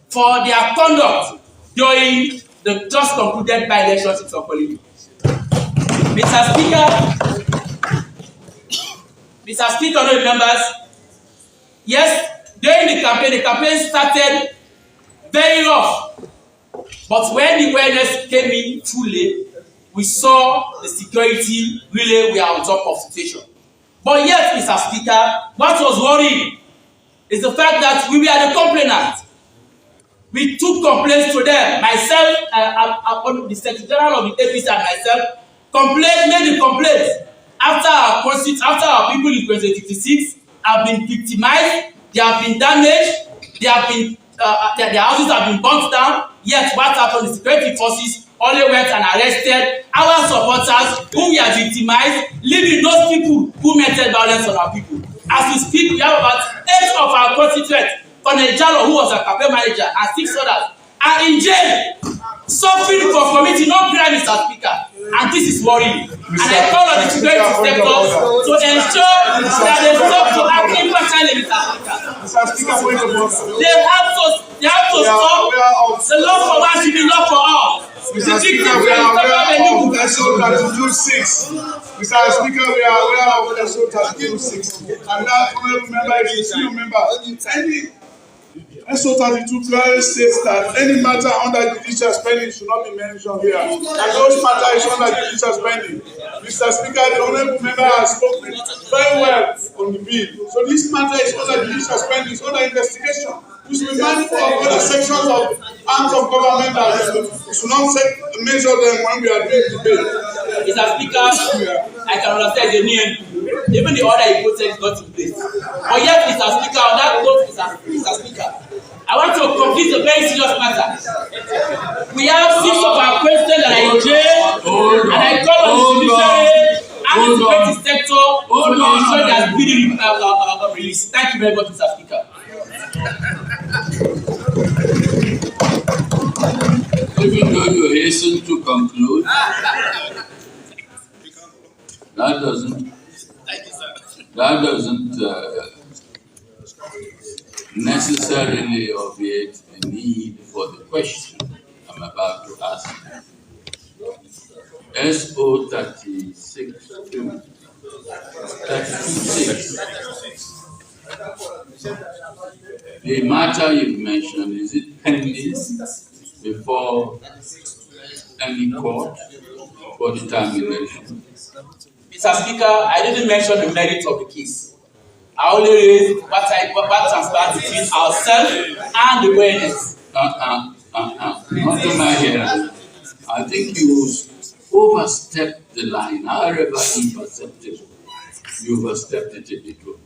Speaker 12: for their conduct during the just concluded by-elections in Sokoto. Mr. Speaker, honorable members, yes, during the campaign started very rough. But when the awareness came in too late, we saw the security really were on top of the situation. But yet, Mr. Speaker, what was worrying is the fact that we were the complainants. We took complaints to them. Myself, the Secretary General of the APC and myself, made the complaints after our people in 2056 have been victimized, they have been damaged, their houses have been burnt down. Yet what happened? The security forces only went and arrested our supporters who were victimized, leaving those people who meted violence on our people. As we speak, we have about 8 of our constituents, Colonel Jalo, who was a campaign manager, and 6 others, are in jail, suffering for committing no crime, Mr. Speaker. And this is worrying. And I call on the security sector to ensure that they stop to act impartially, Mr. Speaker. They have to stop. The law for one should be law for all.
Speaker 6: Mr. Speaker, we are aware of SO 32-6. Mr. Speaker, we are aware of SO 32-6. And that honorable member, if you still remember, SO 32 clearly states that any matter under judicial spending should not be mentioned here. And those matters is under judicial spending. Mr. Speaker, the honorable member has spoken very well on the bill. So this matter is under judicial spending, it's under investigation. We should be mindful of other sections of arms of government that we should not measure them when we are doing debate.
Speaker 12: Mr. Speaker, I can understand the name. Even the order he posted is not in place. But yet, Mr. Speaker, on that note, Mr. Speaker, I want to complete a very serious matter. We have 6 of our questions that are in jail, and I call on the judiciary and the security sector to ensure that speedy release. Thank you very much, Mr. Speaker.
Speaker 2: Even though you hasten to conclude, that doesn't necessarily obviate the need for the question I'm about to ask. SO 36 the matter you mentioned, is it pending before any court for determination?
Speaker 12: Mr. Speaker, I didn't mention the merits of the case. I only raised what transpired between ourselves and the witness.
Speaker 2: Not to my hearing. I think you overstepped the line, however imperceptible. You overstepped it a little.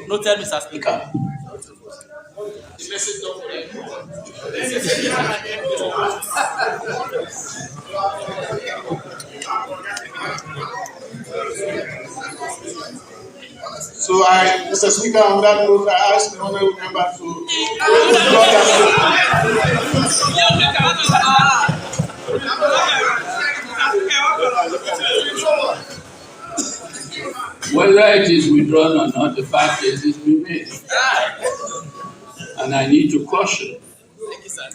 Speaker 12: Noted, Mr. Speaker.
Speaker 10: So Mr. Speaker, on that note, I ask the honorable member to
Speaker 2: whether it is withdrawn or not, the fact is it's been made. And I need to caution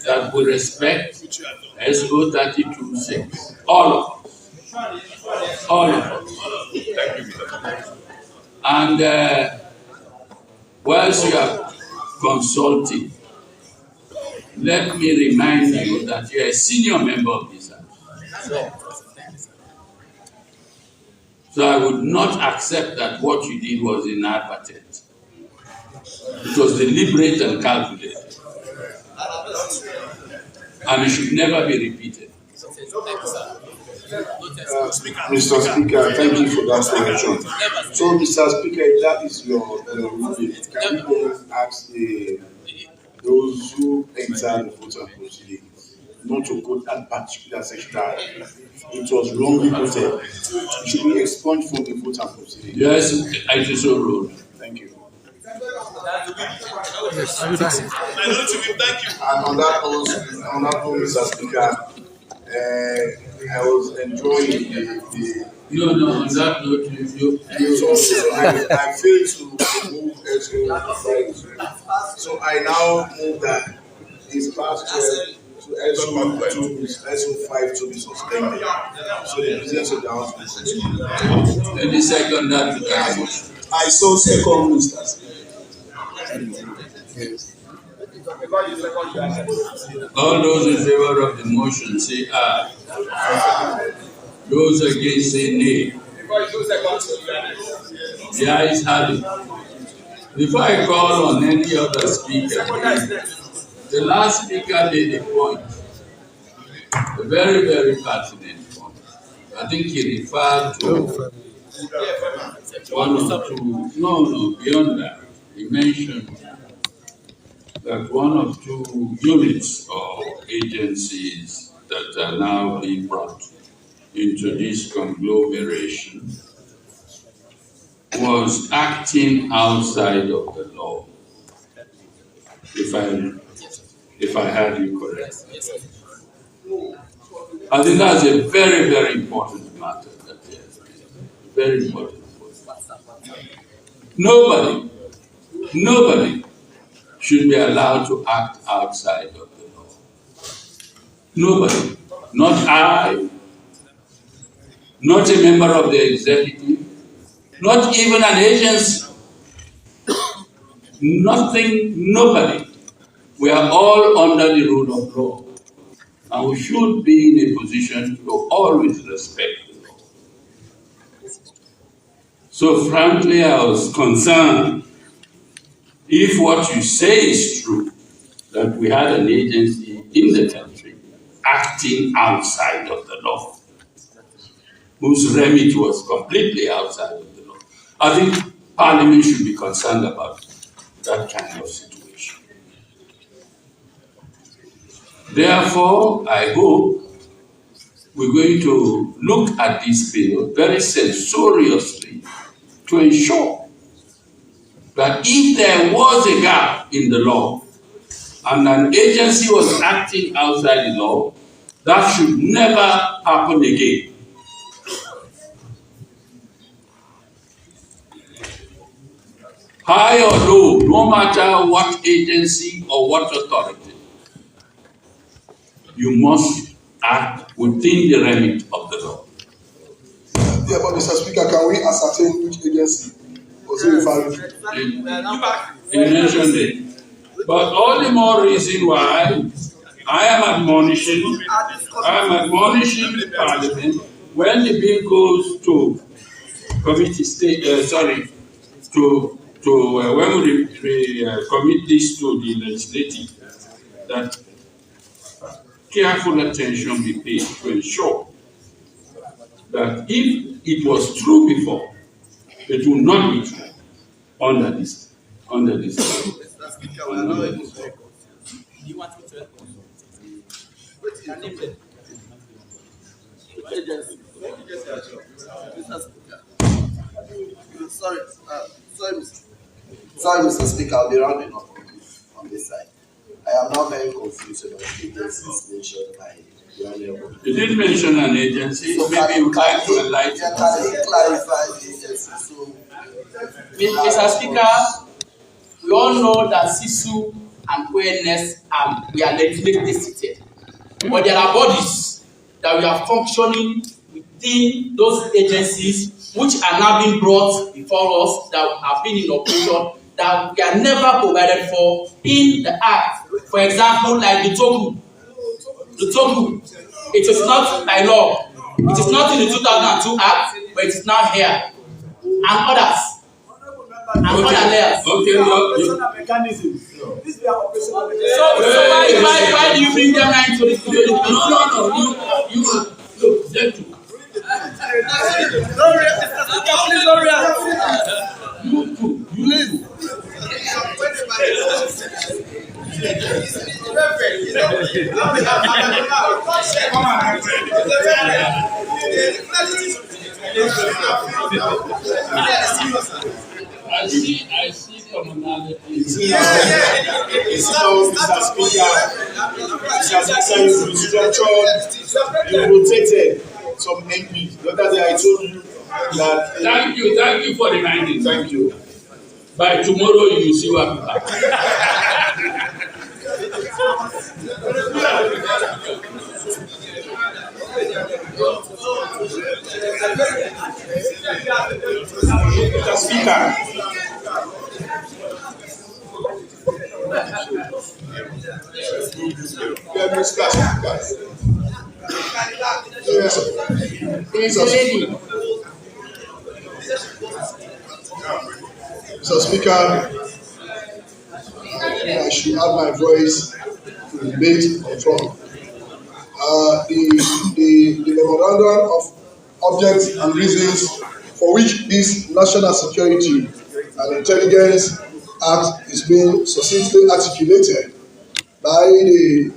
Speaker 2: that we respect SO 32-6, all of us. All of us. And whilst you are consulting, let me remind you that you are a senior member of this House. So I would not accept that what you did was inadvertent. It was deliberate and calculated. And it should never be repeated.
Speaker 11: Mr. Speaker, thank you for that statement. So, Mr. Speaker, if that is your ruling, can you then ask those who enter the vote and proceedings not to quote that particular section that it was wrongly quoted? It should be expunged from the vote and proceedings.
Speaker 2: Yes, I just so ruled.
Speaker 11: Thank you. And on that note, Mr. Speaker, I was enjoying the
Speaker 2: No, on that note,
Speaker 11: so I failed to move SO 5. So I now move that it's past 12 to SO 5 to be suspended. So the business of the house will continue.
Speaker 2: any second that
Speaker 11: I saw second, Mr.
Speaker 2: all those in favor of the motion say aye. Those against say nay. The ayes have it. Before I call on any other speaker, the last speaker made a point, a very, very pertinent point. I think he referred to one or two, no, beyond that. He mentioned that one or two units or agencies that are now being brought into this conglomeration was acting outside of the law, if I heard you correct. I think that's a very, very important matter. Very important. Nobody should be allowed to act outside of the law. Nobody. Not I, not a member of the executive, not even an agency. Nothing, nobody. We are all under the rule of law. And we should be in a position to always respect the law. So frankly, I was concerned if what you say is true, that we had an agency in the country acting outside of the law, whose remit was completely outside of the law. I think Parliament should be concerned about that kind of situation. Therefore, I hope we're going to look at this bill very censoriously to ensure that if there was a gap in the law and an agency was acting outside the law, that should never happen again. High or low, no matter what agency or what authority, you must act within the remit of the law.
Speaker 8: Yeah, but Mr. Speaker, can we ascertain which agency was he referring to?
Speaker 2: He mentioned it. But all the more reason why I am admonishing the Parliament when the bill goes to committee when we commit this to the legislative, that careful attention be paid to ensure that if it was true before, it will not be true under this.
Speaker 12: You want me to
Speaker 8: Sorry, Mr. Speaker, I'll be rounding up on this side. I am now very confused about the agencies mentioned by the Honorable.
Speaker 2: You didn't mention an agency, so maybe you would like to enlighten us.
Speaker 8: Can you clarify the agency?
Speaker 12: Mr. Speaker, we all know that CSU and ERNRST we are legislatively seated. But there are bodies that we are functioning within those agencies which are now being brought before us, that have been in operation, that we are never provided for in the Act. For example, like the toku. It is not by law. It is not in the 2002 Act, but it is now here. And others. And other layers.
Speaker 2: Okay,
Speaker 12: So why do you bring them into this?
Speaker 2: No, you them too. I see commonality.
Speaker 11: Mr. Speaker, you structured, you rotated some MPs. The other day I told you that.
Speaker 2: Thank you for reminding.
Speaker 11: Thank you.
Speaker 2: By tomorrow you will see what will happen.
Speaker 11: Mr. Speaker. Mr. Speaker, I should add my voice to the debate on Trump. The memorandum of objects and reasons for which this National Security and Intelligence Act is being succinctly articulated by the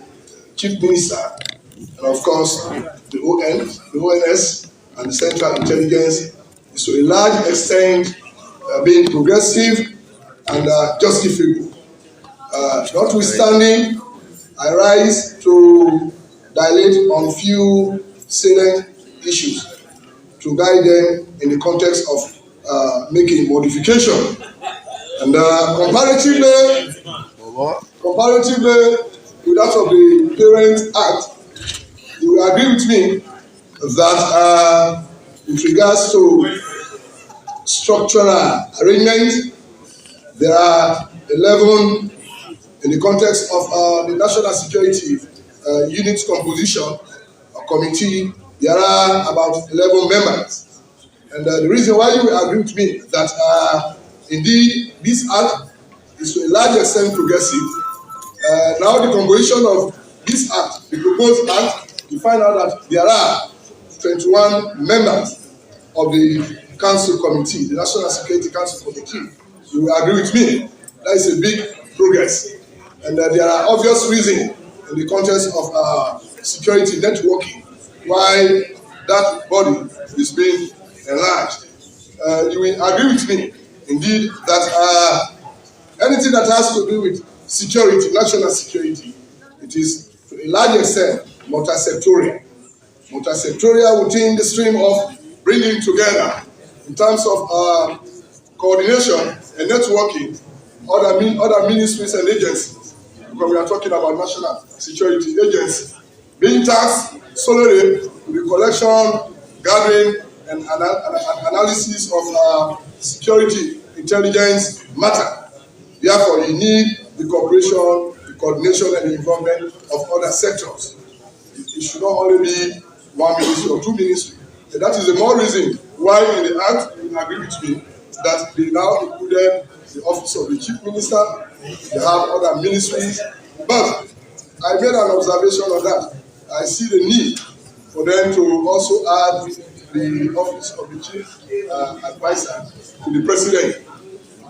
Speaker 11: Chief Minister and of course the ONS and the Central Intelligence is to a large extent being progressive and justifiable. Notwithstanding, I rise to dilate on few salient issues to guide them in the context of making modification. And comparatively with that of the Parent Act, you will agree with me that with regards to structural arrangement, there are 11 in the context of the National Security Unit composition committee. There are about 11 members, and the reason why you will agree with me that indeed this act is to a large extent progressive. Now the composition of this act, the proposed act, you find out that there are 21 members of the Council Committee, the National Security Council Committee. You will agree with me that is a big progress, and there are obvious reasons in the context of security networking why that body is being enlarged. You will agree with me, indeed, that anything that has to do with security, national security, it is to a large extent multi-sectorial within the stream of bringing together in terms of coordination and networking other ministries and agencies, because we are talking about national security agencies being tasked solely with the collection, gathering, and analysis of security intelligence matter. Therefore, you need the cooperation, the coordination, and the involvement of other sectors. It should not only be one ministry or two ministries. And that is the more reason why in the act, you agree with me, that they now included the office of the chief minister, they have other ministries. But I made an observation on that. I see the need for them to also add the office of the chief advisor to the president.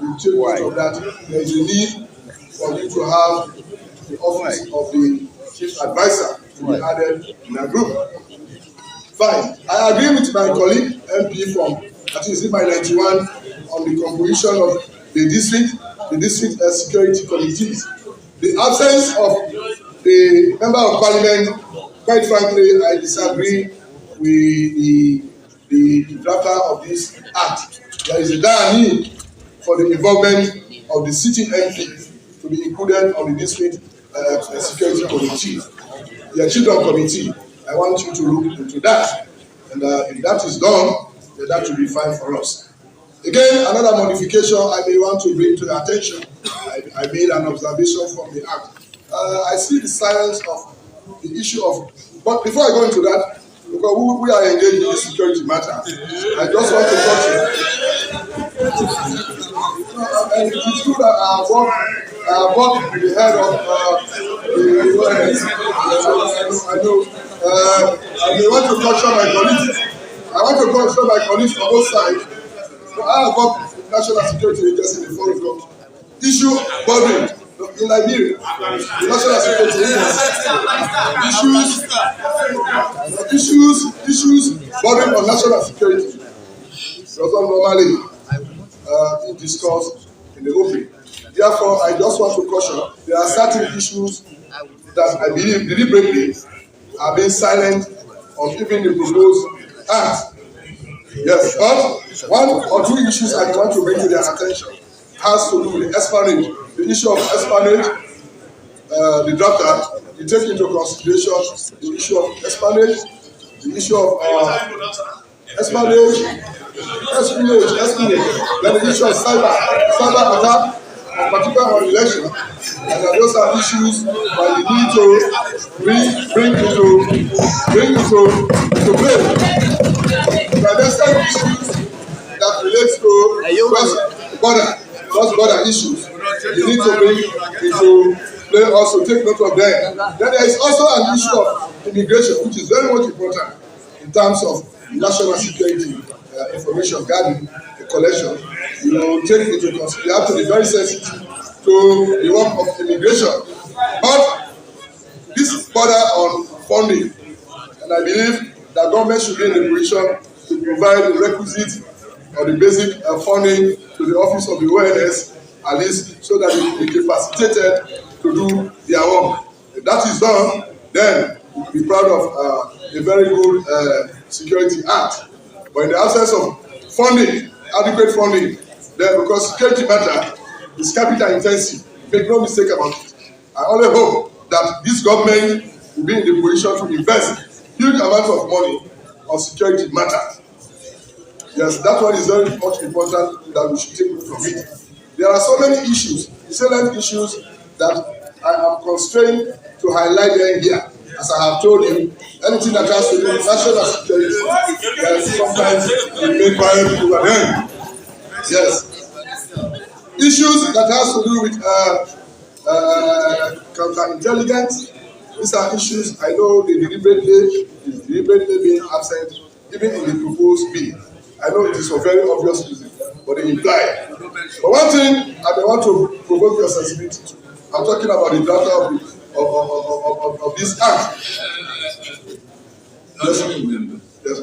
Speaker 11: You take note of that. There is a need for you to have the office of the chief advisor to be added in a group. Fine. I agree with my colleague MP from, I think it's by 91, on the composition of the district security committees. The absence of the member of parliament, quite frankly, I disagree with the drafter of this act. There is a dire need for the involvement of the sitting MP to be included on the district security committee, the children committee. I want you to look into that, and if that is done, then that will be fine for us. Again, another modification I may want to bring to your attention. I made an observation from the act. I see the silence of the issue of, but before I go into that, because we are engaged in the security matter, I just want to touch it. And it is true that I have worked with the head of the ONS. I know. I want to caution my colleagues. I want to caution my colleagues on both sides. I have worked with National Security Agency in the foreign country. Issue bothering in Nigeria. The National Security Agency issues bothering on national security. It was not normally discussed in the open.
Speaker 6: Therefore, I just want to caution, there are certain issues that I believe deliberately are being silent on even the proposed act. Yes, but one or two issues I want to bring to their attention has to do with espionage. The issue of espionage, the drafter, you take into consideration the issue of espionage, the issue of espionage, then the issue of cyber attack, in particular on election, and those are issues that you need to bring into play. But there's some issues that relates to cross-border issues. You need to bring into play also, take note of them. Then there is also an issue of immigration, which is very much important in terms of national security, information gathering, collection. You know, take into consideration. You have to be very sensitive to the work of immigration. But this border on funding, and I believe that government should be in the position to provide the requisite or the basic funding to the office of the ONS, at least so that it is capacitated to do their work. If that is done, then we will be proud of a very good security act. But in the absence of funding, adequate funding, then because security matter is capital intensive, make no mistake about it. I only hope that this government will be in the position to invest huge amounts of money on security matters. Yes, that one is very much important that we should take note of it. There are so many issues, salient issues, that I am constrained to highlight them here. As I have told you, anything that has to do with national security, sometimes we make violence over them. Yes. Issues that has to do with counterintelligence, these are issues I know they deliberately being absent, even in the proposed bill. I know it is for very obvious reason, but they imply. But one thing I may want to provoke your sensibility to, I'm talking about the drafter of this act. Yes.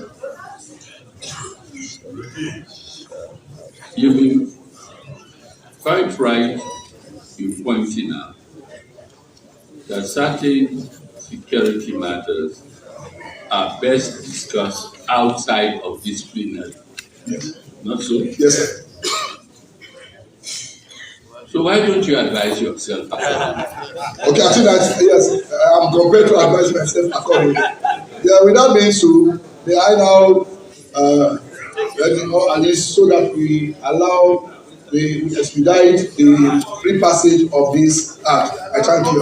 Speaker 2: You've been quite right in pointing out that certain security matters are best discussed outside of this plenary.
Speaker 6: Yes.
Speaker 2: Not so?
Speaker 6: Yes, sir.
Speaker 2: So why don't you advise yourself?
Speaker 6: Okay, I think that, yes, I'm compelled to advise myself accordingly. Yeah, with that being so, may I now at least so that we allow we expedite the free passage of this act. I thank you.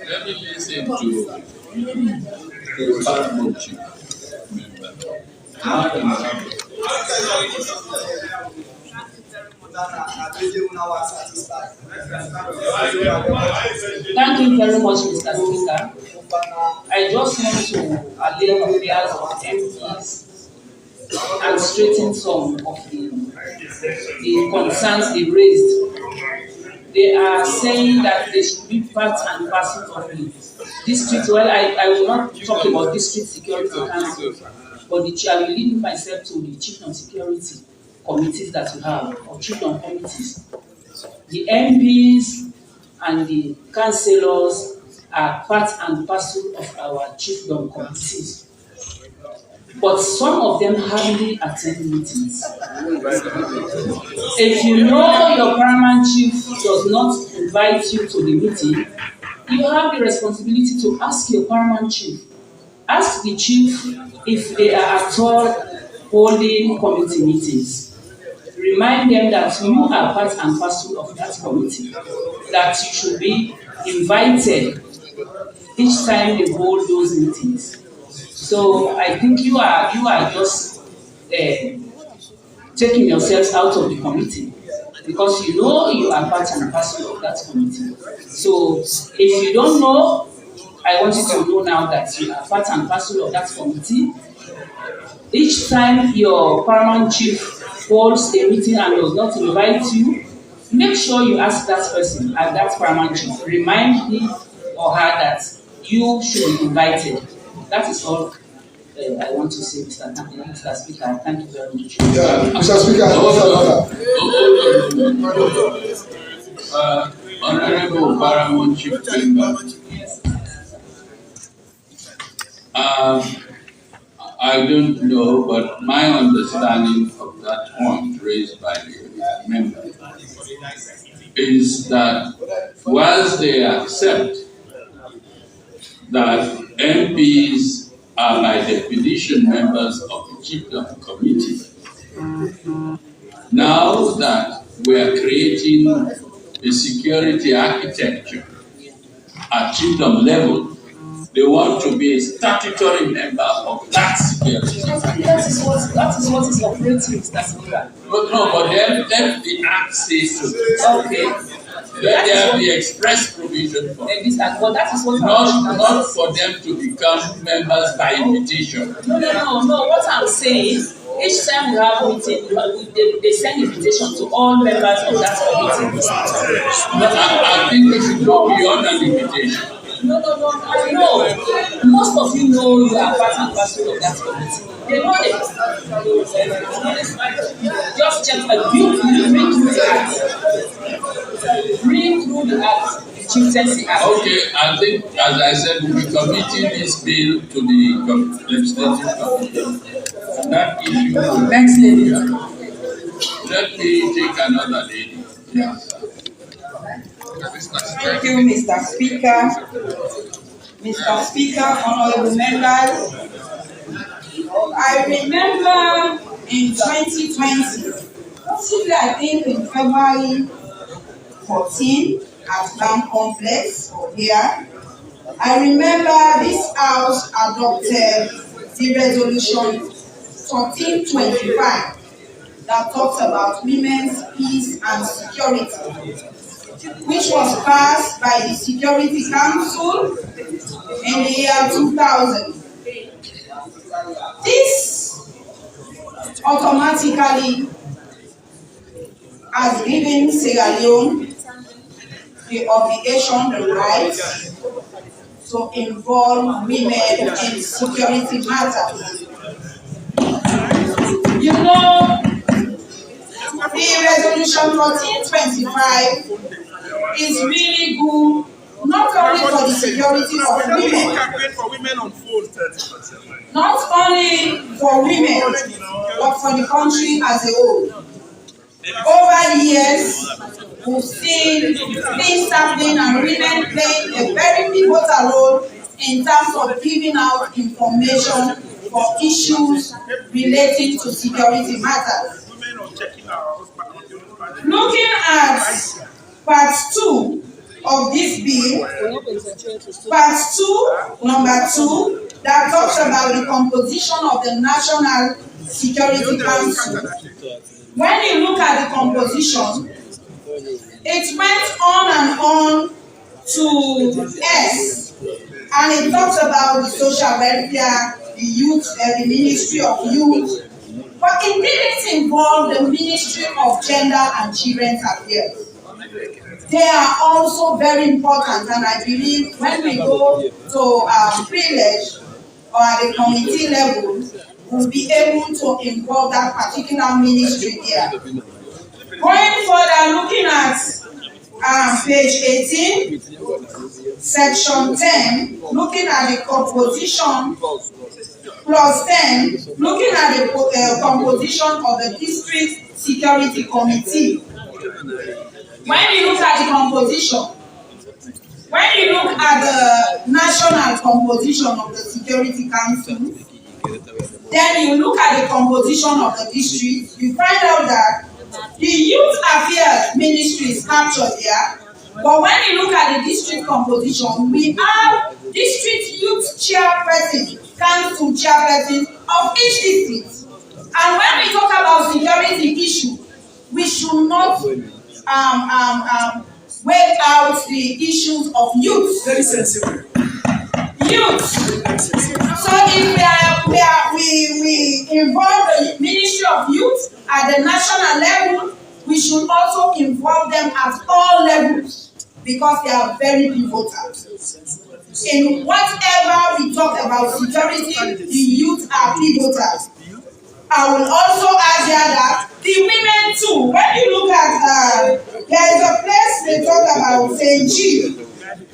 Speaker 2: Let me listen to the Parliament Chief member.
Speaker 13: Thank you very much, Mr. Speaker. I just want to allay the fears of MPs and straighten some of the concerns they raised. They are saying that they should be part and parcel of the district. Well, I will not talk about district security council, but I will limit myself to the chief of security committees that we have, or chief of committees. The MPs and the councillors are part and parcel of our chiefdom committees. But some of them hardly attend meetings. If you know your paramount chief does not invite you to the meeting, you have the responsibility to ask your paramount chief. Ask the chief if they are at all holding committee meetings. Remind them that you are part and parcel of that committee, that you should be invited each time they hold those meetings. So I think you are just taking yourselves out of the committee because you know you are part and parcel of that committee. So if you don't know, I want you to know now that you are part and parcel of that committee. Each time your paramount chief holds a meeting and does not invite you, make sure you ask that person at that paramount chief. Remind him or her that you should be invited. That is all I want to say, Mr. Speaker, thank you very much.
Speaker 1: Yeah, Mr. Speaker,
Speaker 2: Honorable Paramount Chief Member, I don't know, but my understanding of that point raised by the member is that whilst they accept that MPs are by definition members of the Chiefdom Committee, now that we are creating a security architecture at Chiefdom level, they want to be a statutory member of that security.
Speaker 13: That is what is operating, Mr. Speaker.
Speaker 2: But then the Act says so.
Speaker 13: Okay.
Speaker 2: Let there be express provision for it.
Speaker 13: But that is what
Speaker 2: not for them to become members by invitation.
Speaker 13: No. What I'm saying, each time we have meeting, they send invitation to all members of that committee.
Speaker 2: I think we should go beyond an invitation.
Speaker 13: No. Most of you know you are part and parcel of that committee. They know it. Just check read through the act. Chieftaincy Act.
Speaker 2: Okay, I think, as I said, we'll be committing this bill to the legislative committee. And that issue.
Speaker 13: Next lady.
Speaker 2: Let me take another lady. Yes.
Speaker 14: Thank you, Mr. Speaker. Mr. Speaker, honorable members. I remember in 2020, possibly I think in February 14 at Bank Complex or here, I remember this House adopted the resolution 1425 that talks about women's peace and security, which was passed by the Security Council in the year 2000. This automatically has given Sierra Leone the obligation, the right to involve women in security matters. You know, the resolution 1425 is really good, not only for the security of women, not only for women, but for the country as a whole. Over the years, we've seen things happening and women playing a very pivotal role in terms of giving out information for issues relating to security matters. Looking at part 2 of this bill, part 2, number 2, that talks about the composition of the National Security Council. When you look at the composition, it went on and on to S, and it talks about the social welfare, the youth, the Ministry of Youth, but it didn't involve the Ministry of Gender and Children's Affairs. They are also very important, and I believe when we go to privilege or at the committee level, we'll be able to involve that particular ministry here. Going further, looking at page 18, section 10, looking at the composition, plus 10, looking at the composition of the District Security Committee. When you look at the composition, when you look at the national composition of the Security Council, then you look at the composition of the district, you find out that the Youth Affairs Ministry is captured here. But when you look at the district composition, we have district youth chairperson, council chairperson of each district. And when we talk about security issue, we should not wait out the issues of youth. Very sensible. Youth. So if we involve the Ministry of Youth at the national level, we should also involve them at all levels because they are very pivotal. in whatever we talk about security, the youth are pivotal. I will also add here that the women too, when you look at, there is a place they talk about, say G,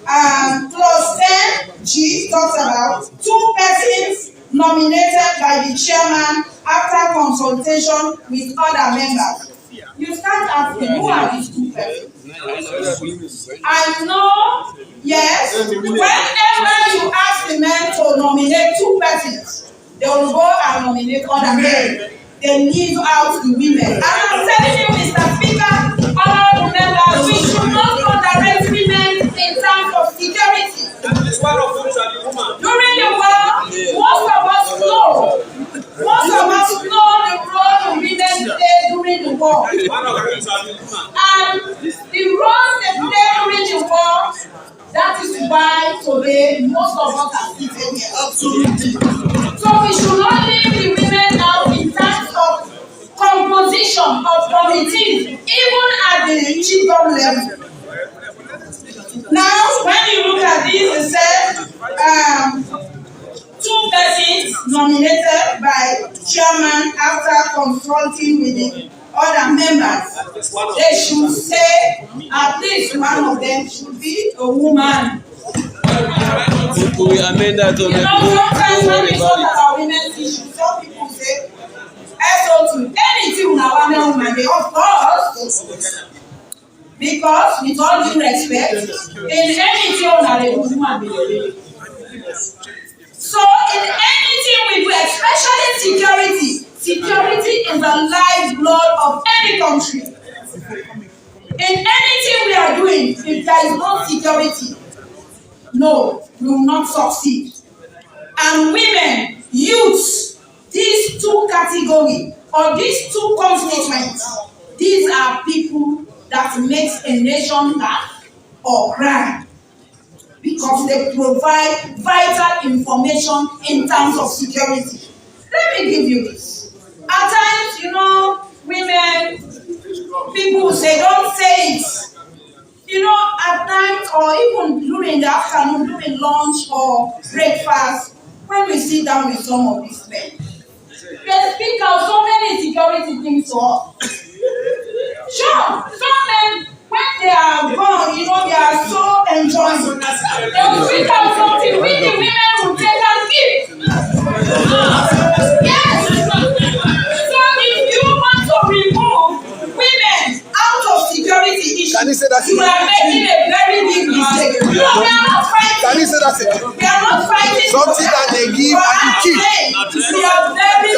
Speaker 14: clause 10G talks about 2 persons nominated by the chairman after consultation with other members. You start asking, who are these 2 persons? I know, yes, whenever you ask the men to nominate 2 persons, they will go and nominate other men. They leave out the women. And I'm telling you, Mr. Speaker, honorable members, we should not underrate women in terms of security. During the war, most of us know the role the women played during the war. And the role they played during the war, that is why today most of us are sitting here. Absolutely. So we should not leave the women out in terms of composition of committees, even at the chiefdom level. Now, when you look at this, it says 2 persons nominated by chairman after consulting with the other members. They should say at least one of them should be a woman.
Speaker 15: We amend that.
Speaker 14: Sometimes when we talk about women's issues, some people say, SO2, anything now woman, of course, because with all due respect, in anything a woman be. So in anything we do, especially security is the lifeblood of any country. In anything we are doing, if there is no security, no, we will not succeed. And women, youths, these 2 categories or these 2 constituents, these are people that makes a nation laugh or cry because they provide vital information in terms of security. Let me give you this. At times, women, people say, don't say it. At night or even during the afternoon, during lunch or breakfast, when we sit down with some of these men, they speak out so many security things to us. Sure, some men, when they are gone, they are so enjoying. They will speak out something we the women will take and give. Yes. So if you want to remove women out of security issues, you are making a very big mistake. No, we are not fighting.
Speaker 11: Can you say that again?
Speaker 14: We are not fighting.
Speaker 11: Something that they give and you keep.
Speaker 14: We are very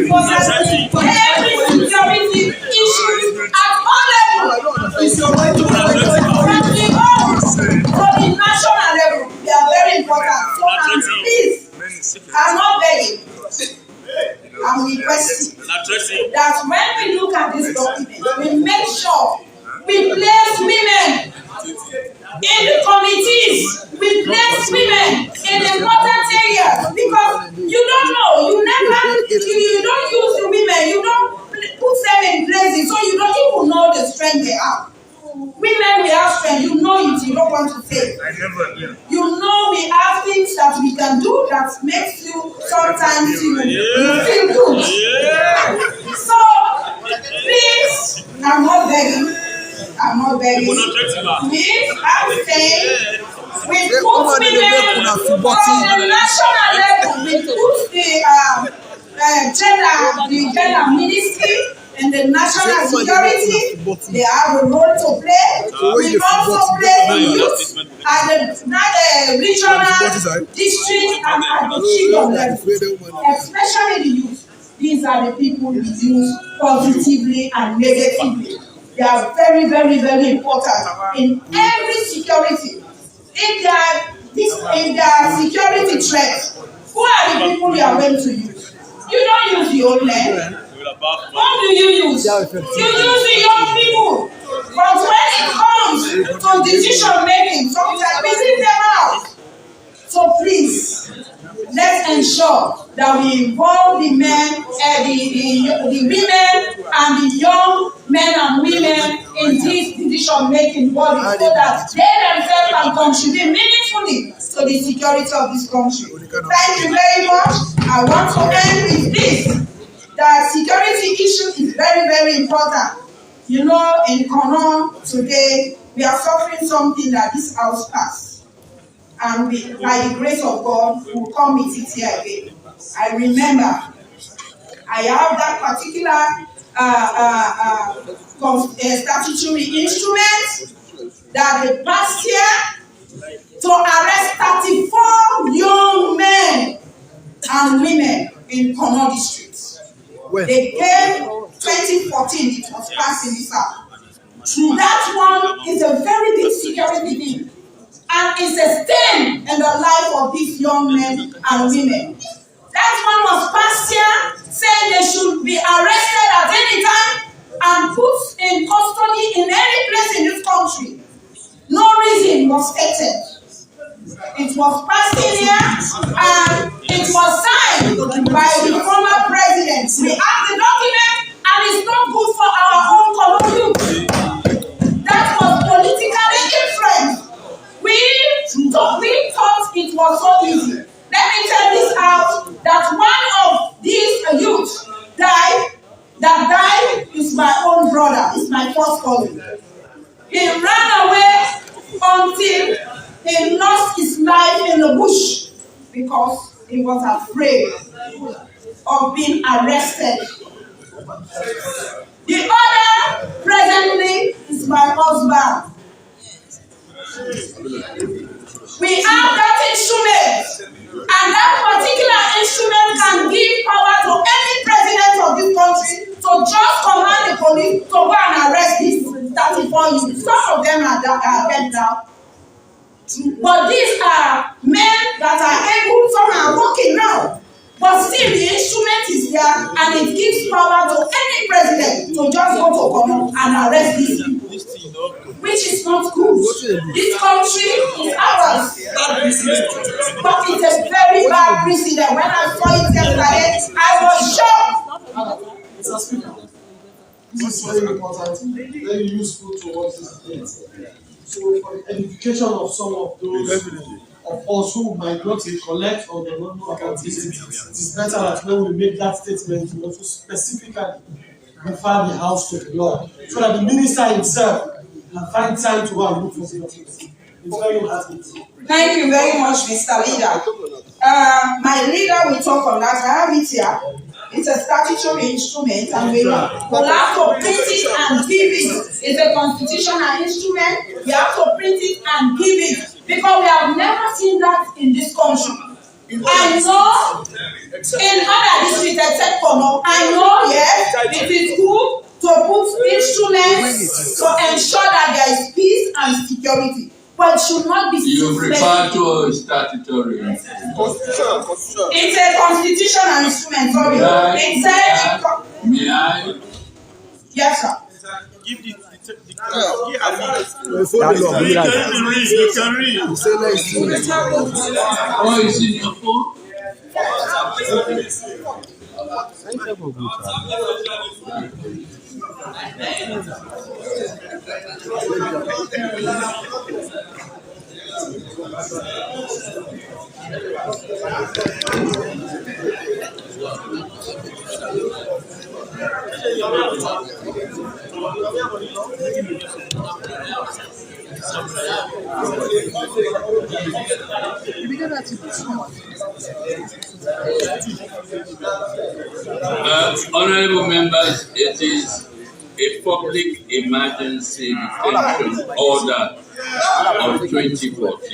Speaker 14: important for every security issues at all levels. From the national level, they are very important. So please, I'm not begging. I'm requesting that when we look at this document, we make sure we place women in the committees, we place women in important areas because you don't know, you don't use the women, you don't put them in places, so you don't even know the strength they have. Women, we have strength, you know it, you don't want to say. You know we have things that we can do that makes you sometimes you feel good. So, please, I'm not begging. Please, I'm saying, we put women from the national level, we put the gender ministry and the national security, they have a role to play. We also play the youth at the regional, district, and at the chiefdom level, especially the youth. These are the people we use positively and negatively. They are very, very, very important in every security. If they are security threats, who are the people you are going to use? You don't use the old men. What do you use? You use the young people. But when it comes to decision making, sometimes we leave them out. So please, let's ensure that will involve the men, the women and the young men and women in this decision-making body so that they themselves can contribute meaningfully to the security of this country. Thank you very much. I want to end with this, that security issue is very, very important. You know, in KOROMA today, we are suffering something that this house passed. And we, by the grace of God, we will come with it here again. I remember, I have that particular statutory instrument that they passed here to arrest 34 young men and women in KOROMA district. They came 2014, it was passed in this house. That one is a very big security thing. And it's a stain in the life of these young men and women. That one was passed here, saying they should be arrested at any time and put in custody in any place in this country. No reason was stated. It was passed in here and it was signed by the former president. We have the document and it's not good for our own community. That was politically influenced. We thought it was so easy. Let me tell this out that one of these youths that died is my own brother, is my first cousin. He ran away until he lost his life in the bush because he was afraid of being arrested. The other presently is my husband. We have that instrument, and that particular instrument can give power to any president of this country to just command the police to go and arrest these 34 youths. Some of them are dead now. But these are men that are able, some are working now. But still the instrument is there and it gives power to any president to just go to command and arrest these people. Which is not good. This country is ours. But it's a very bad precedent. When I saw it yesterday, I was shocked.
Speaker 3: This is very important, very useful towards this debate. So for the edification of some of those of us who might not recollect or they don't know about this, it is better that when we make that statement, we also specifically refer the House to the law, so that the minister himself can find time to go and look for the documents. It's very important.
Speaker 14: Thank you very much, Mr. Leader. My leader will talk on that. I have it here. It's a statutory instrument and we will have to print it and give it. It's a constitutional instrument. We have to print it and give it because we have never seen that in this country. I know in other districts except KOROMA, I know, yes, it is good to put instruments to ensure that there is peace and security. But it should not be.
Speaker 2: You refer to a statutory.
Speaker 14: It's a constitutional instrument. Sorry.
Speaker 2: May I?
Speaker 14: Yes, sir.
Speaker 11: Give the
Speaker 2: You can read. Oh, is in your phone? Honorable members, it is a public emergency detention order of 2014.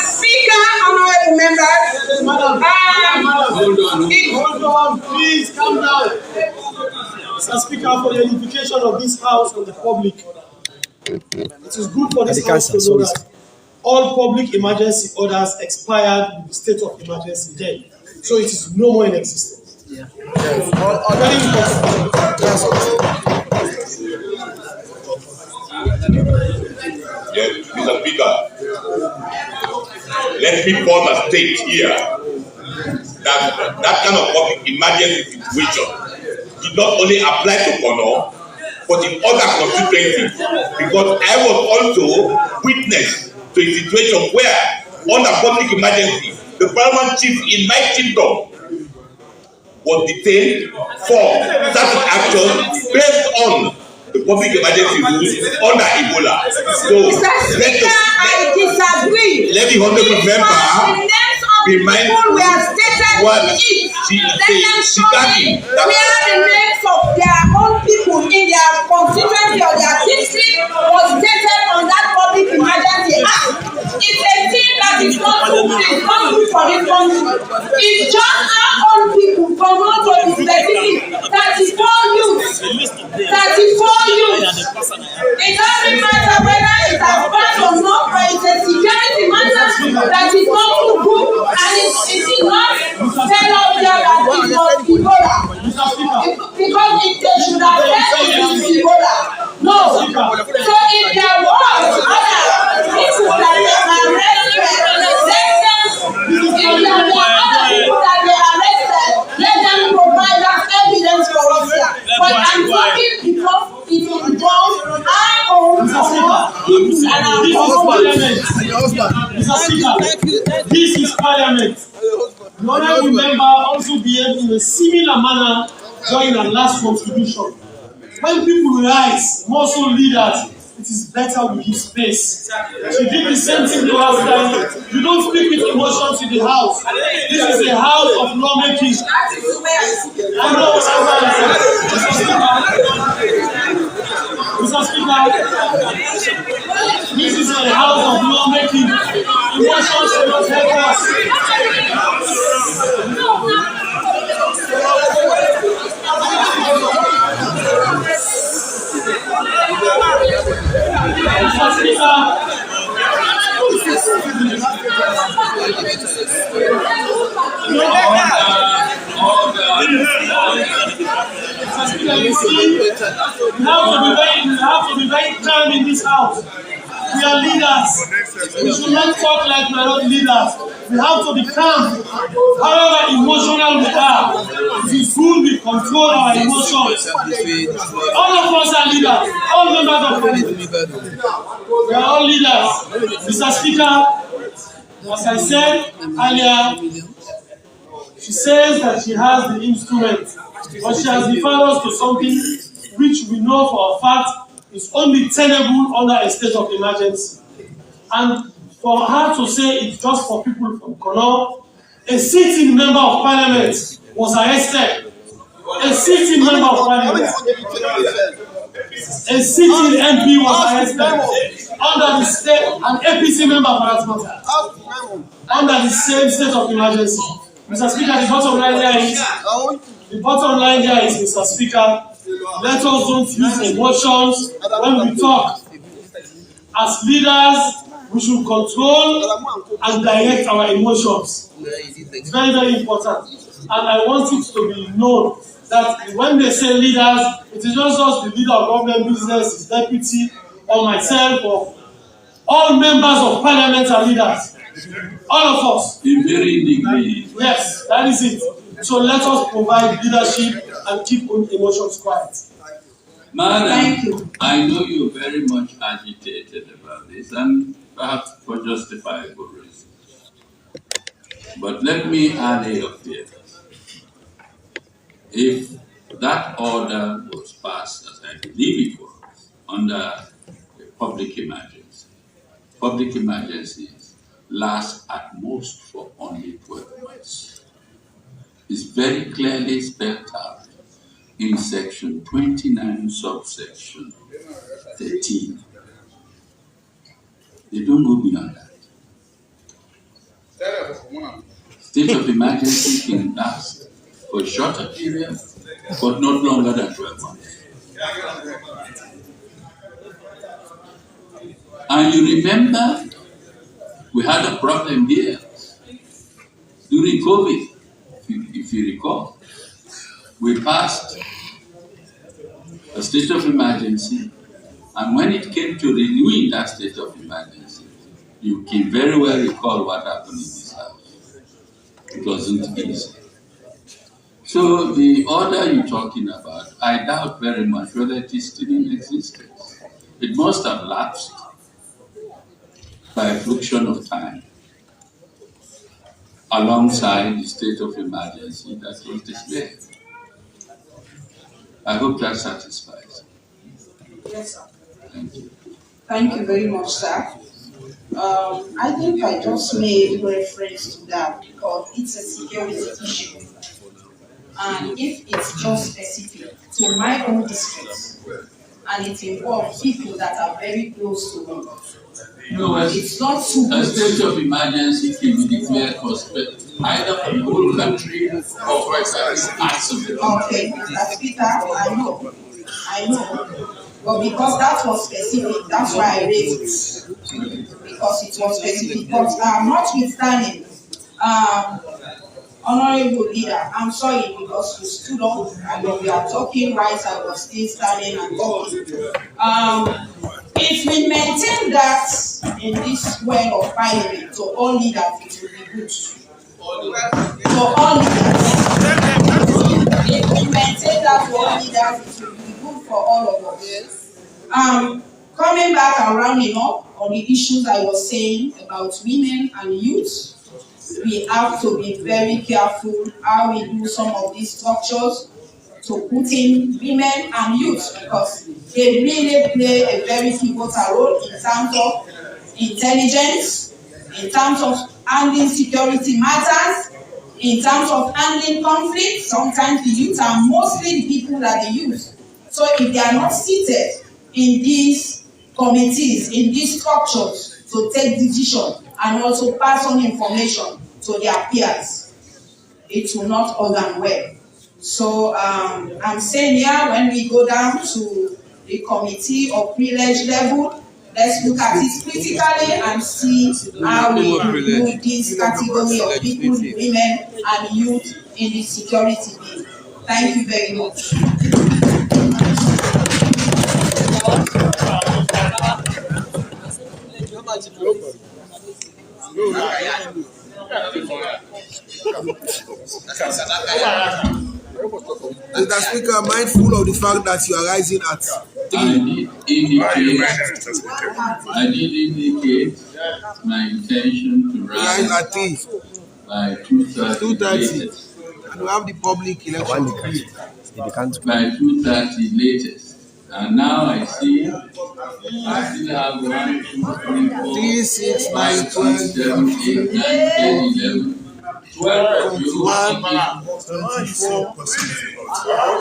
Speaker 14: Speaker, honorable members,
Speaker 3: Hold on, please calm down. Mr. Speaker, for the edification of this House and the public, it is good for this House to know that all public emergency orders expired with the state of emergency then. So it is no more in existence.
Speaker 8: Yeah.
Speaker 3: Very important.
Speaker 4: Yes, Mr. Speaker, let me pause and state here that kind of public emergency situation did not only apply to Kono, but in other constituencies, because I was also witness to a situation where, under public emergency, the paramount chief in my chiefdom was detained for certain actions based on the public emergency rules under Ebola. So let the honorable member be mindful what she got.
Speaker 14: Where the names of their own people in their constituency or their district was stated on that public emergency act. It's a thing that is not good for this country. It's just our own people, from not to be specific, 34 youths. 34 youths. It doesn't matter whether it's a part or not, but it's a security matter that is not too good, and it is not tell out there that it was Ebola. Because they should have said it is Ebola. No. So if there was other people that they arrested, let them provide that evidence for us here. But I'm talking because it involves our own people and our
Speaker 3: husband. This is Parliament. The honorable member also behaved in a similar manner during the last contribution. When people rise, more so leaders, it is better we give space. She did the same thing the last time. You don't speak with emotions in the house. This is a house of lawmaking. I know what Mr. Speaker, this is a house of lawmaking. Emotions should not help us. Mr. Speaker, you see, we have to be very calm in this house. We are leaders. We should not talk like we are not leaders. We have to be calm. However emotional we are, it is good we control our emotions. All of us are leaders. All members of Parliament. We are all leaders. Mr. Speaker, as I said earlier, she says that she has the instrument, but she has referred us to something which we know for a fact is only tenable under a state of emergency. And for her to say it's just for people from Kono, a sitting member of Parliament was arrested. A sitting member of Parliament, a sitting MP was arrested under the state, an APC member for that matter, under the same state of emergency. Mr. Speaker, the bottom line here is, Mr. Speaker, let us don't use emotions when we talk. As leaders, we should control and direct our emotions. It's very, very important. And I want it to be known that when they say leaders, it is not just the leader of government business, his deputy, or myself, or all members of Parliament are leaders. All of us.
Speaker 2: In varying degrees.
Speaker 3: Yes, that is it. So let us provide leadership and keep emotions quiet.
Speaker 2: Madam, I know you're very much agitated about this, and perhaps for justifiable reasons. But let me allay your fears. If that order was passed, as I believe it was, under a public emergencies last at most for only 12 months. It's very clearly spelled out in section 29, subsection 13. They don't go beyond that. State of emergency can last for a shorter period, but not longer than 12 months. And you remember, we had a problem here during COVID. if you recall, we passed a state of emergency, and when it came to renewing that state of emergency, you can very well recall what happened in this house. It wasn't easy. So the order you're talking about, I doubt very much whether it is still in existence. It must have lapsed by a fraction of time alongside the state of emergency that was declared. I hope that satisfies.
Speaker 14: Yes, sir.
Speaker 2: Thank you.
Speaker 14: Thank you very much, sir. I think I just made reference to that because it's a security issue. And if it's just specific to my own district, and it involves people that are very close to me,
Speaker 2: No,
Speaker 14: it's not too
Speaker 2: a
Speaker 14: good.
Speaker 2: state of emergency can be declared either for the whole country or for parts of the country.
Speaker 14: Okay, Mr. Speaker, I know. But because that was specific, that's why I raised it. Because it was specific. But notwithstanding, Honorable Leader, I'm sorry because you stood up and when we are talking right, I was still standing and talking. If we maintain that in this well of parliament to all leaders, it will be good. To all leaders. If we maintain that to all leaders, it will be good for all of us. Coming back and rounding up on the issues I was saying about women and youth, we have to be very careful how we do some of these structures to put in women and youth because they really play a very pivotal role in terms of intelligence, in terms of handling security matters, in terms of handling conflict. Sometimes the youth are mostly the people that they use. So if they are not seated in these committees, in these structures to take decisions and also pass on information to their peers, it will not organ well. So I'm saying here when we go down to the committee of privilege level, let's look at it critically and see how we include this category of people, women and youth in the security bill. Thank you very much.
Speaker 11: Mr. Speaker, mindful of the fact that you are rising at 3.
Speaker 2: I did indicate my intention to rise
Speaker 11: at 3
Speaker 2: by 2:30
Speaker 11: and we have the public election
Speaker 2: by 2:30 latest. And now I see I still have 1, 2, 3, 4,
Speaker 11: 3, 6, 9,
Speaker 2: 12, 7, 8, 9, 10, 11, 12 of you,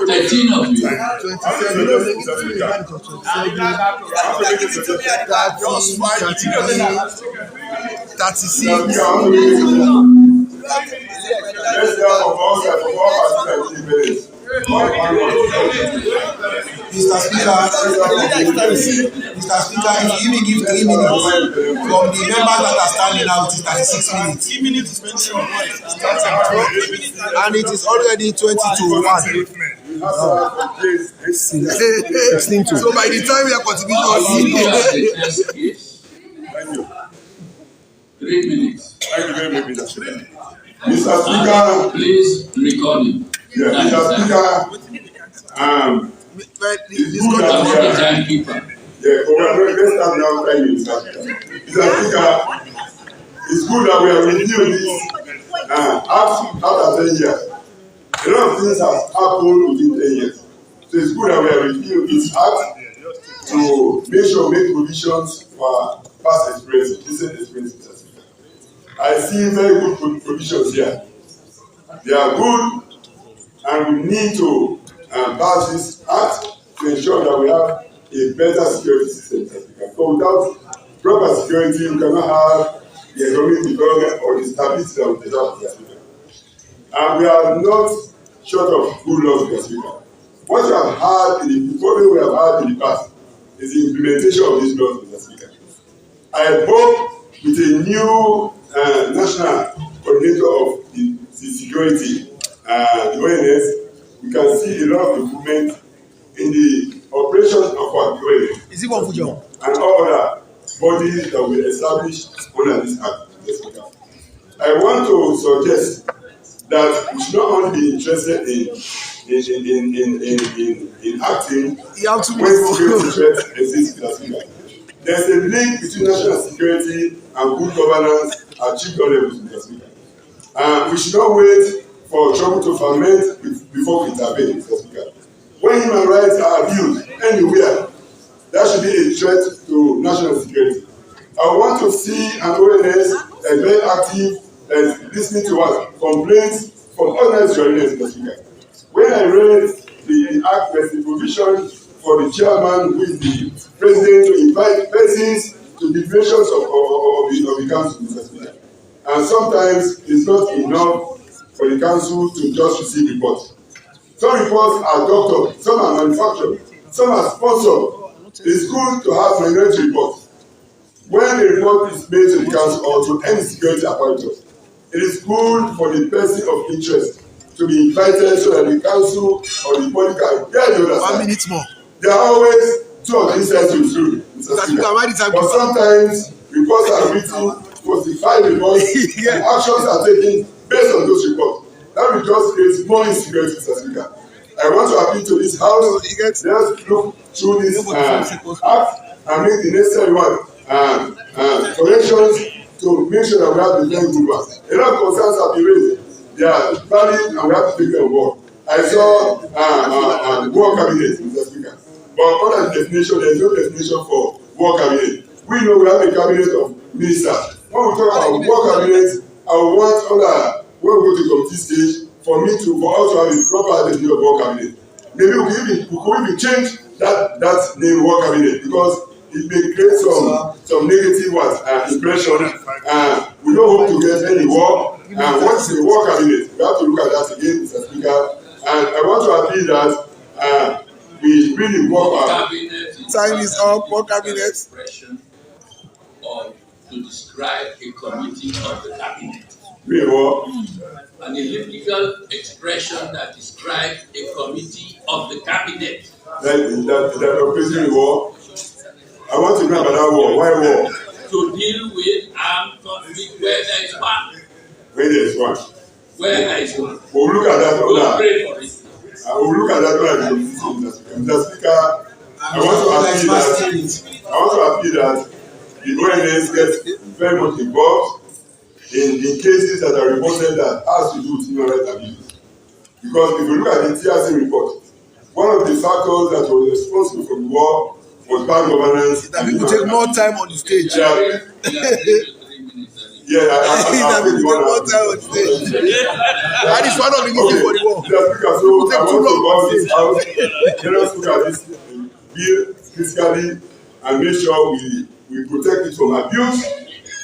Speaker 2: 13 of you.
Speaker 11: 36. Mr. Speaker, if you give 3 minutes from the members that are standing out, it is 36 minutes. 3 minutes and it is already 20 to 1. So by the time we are contributing,
Speaker 2: 3 minutes.
Speaker 6: Thank you very much, Mr. Speaker.
Speaker 2: Mr. Speaker, please record it.
Speaker 6: Yeah, Mr. Speaker, it's good that we are. Let's start now. Thank you, Mr. Speaker, it's good that we are reviewing this after 10 years. A lot of things have happened within 10 years. So it's good that we are reviewing this act to make provisions for past experience, recent experience, Mr. Speaker. I see very good provisions here. They are good, and we need to pass this act to ensure that we have a better security system, Mr. Speaker. So without proper security, we cannot have the economic development or the stability that we deserve, Mr. Speaker. And we are not short of good laws, Mr. Speaker. What we have had the problem we have had in the past is the implementation of these laws, Mr. Speaker. I hope with a new national coordinator of the security the ONS, we can see a lot of improvement in the operations of our ONS.
Speaker 8: Is it one for John?
Speaker 6: And all other bodies that were established under this act. I want to suggest that we should not only be interested in acting when security threats exist in Africa. There's a link between national security and good governance at chief levels in Africa. We should not wait for trouble to ferment before we intervene in Africa. When human rights are abused anywhere, that should be a threat to national security. I want to see an ONS as very active and listening to us complaints from ordinary journalists in Africa. When I read the act, there's the provision for the chairman, who is the president, to invite persons to the deliberations of the council in Africa. And sometimes it's not enough for the council to just receive reports. Some reports are doctored, some are manufactured, some are sponsored. It's good to have minority reports. When a report is made to the council or to any security apparatus, it is good for the person of interest to be invited so that the council or the body can get the other side.
Speaker 8: 1 minute more.
Speaker 6: There are always 2 or 3 sides to the story. But sometimes reports are written, falsified reports, and actions are taken based on those reports. That will just create more insecurity in South Africa. I want to appeal to this house. Let's look through this act and make the necessary corrections to make sure that we have the very good one. A lot of concerns have been raised. They are valid and we have to take them on board. I saw the war cabinet in South Africa. But under the definition, there is no definition for war cabinet. We know we have a cabinet of ministers. When we talk about war cabinet, I want when we go to the committee stage for us to have a proper definition of war cabinet. Maybe we could even change that name war cabinet because it may create some negative impression. We don't hope to get any war. What is the war cabinet? We have to look at that again, Mr. Speaker. And I want to appeal that we really work on.
Speaker 8: Time is up. War cabinet.
Speaker 2: Or to describe a committee of the cabinet. An illegal expression that describes a committee of the cabinet.
Speaker 6: That opposing war. I want to know about that war. Why war?
Speaker 2: To deal with armed conflict where there is one.
Speaker 6: Where there is one.
Speaker 2: Where there is one.
Speaker 6: We'll look at that.
Speaker 2: We'll pray for it.
Speaker 6: We'll look at that. Mr. Speaker, I want to appeal that the ONS gets very much involved in cases that are reported that has to do with human rights abuses. Because if you look at the TRC report, one of the factors that was responsible for the war was bad governance.
Speaker 8: That people take more time on the stage.
Speaker 6: Yeah,
Speaker 8: That people take more time on the stage. That is one of the reasons for the war.
Speaker 6: So I want to call this out. Let us look at this bill critically and make sure we protect it from abuse,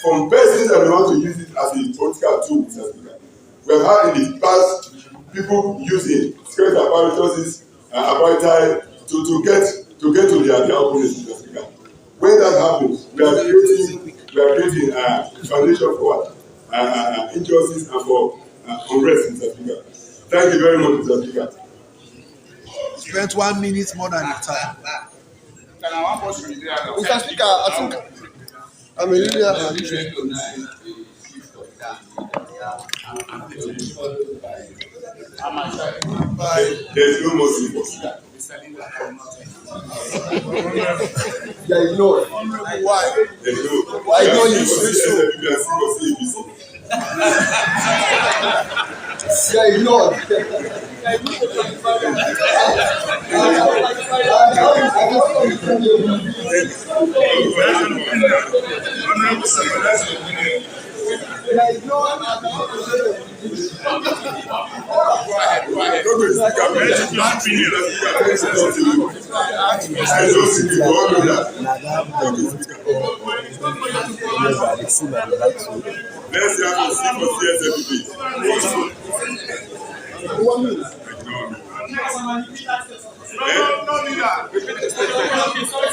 Speaker 6: from persons that want to use it as a political tool. We have had in the past people using security apparatuses to get to their opponents in Africa. When that happens, we are creating a foundation for injustice and for unrest in South Africa. Thank you very much, Mr. Speaker.
Speaker 8: Spent 1 minute more than your time.
Speaker 11: Mr. Speaker, I think I'm a leader.
Speaker 6: There is no more C4C.
Speaker 11: You are ignored.
Speaker 6: Why?
Speaker 11: Why don't you
Speaker 6: say so?
Speaker 11: You are ignored.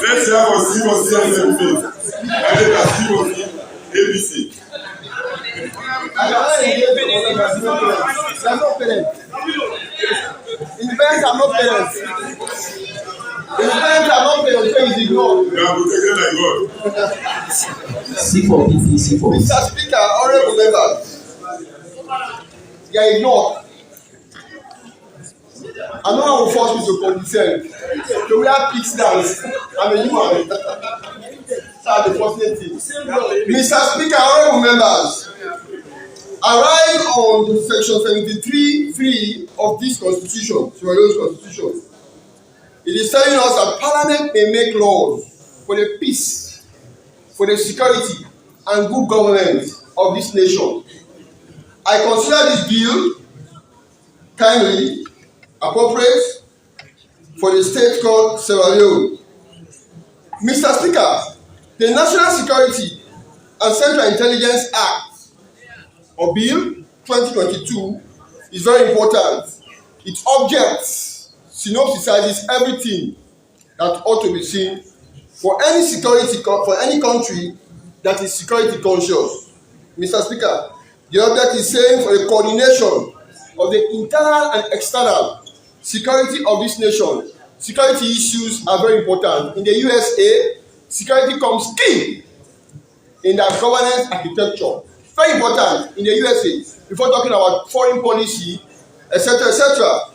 Speaker 1: Let's have a C4C ABC.
Speaker 8: parents are not parents. If the parents are not parents, then it's ignored.
Speaker 6: They are protected like God.
Speaker 12: C4C, C4C.
Speaker 8: Mr. Speaker, honorable members, they are ignored. I know I will force you to condescend. So we have pigs dance. I'm a human. That's the first thing. Mr. Speaker, honorable members, arrive on section 73(3) of this constitution, Sierra Leone's constitution. It is telling us that Parliament may make laws for the peace, for the security and good governance of this nation. I consider this bill kindly appropriate for the state called Sierra Leone. Mr. Speaker, the National Security and Central Intelligence Act or Bill 2022 is very important. Its objects synopsizes everything that ought to be seen for any security for any country that is security conscious. Mr. Speaker, the object is saying for the coordination of the internal and external security of this nation. Security issues are very important. In the USA, security comes key in their governance architecture. Very important in the USA before talking about foreign policy, etc., etc.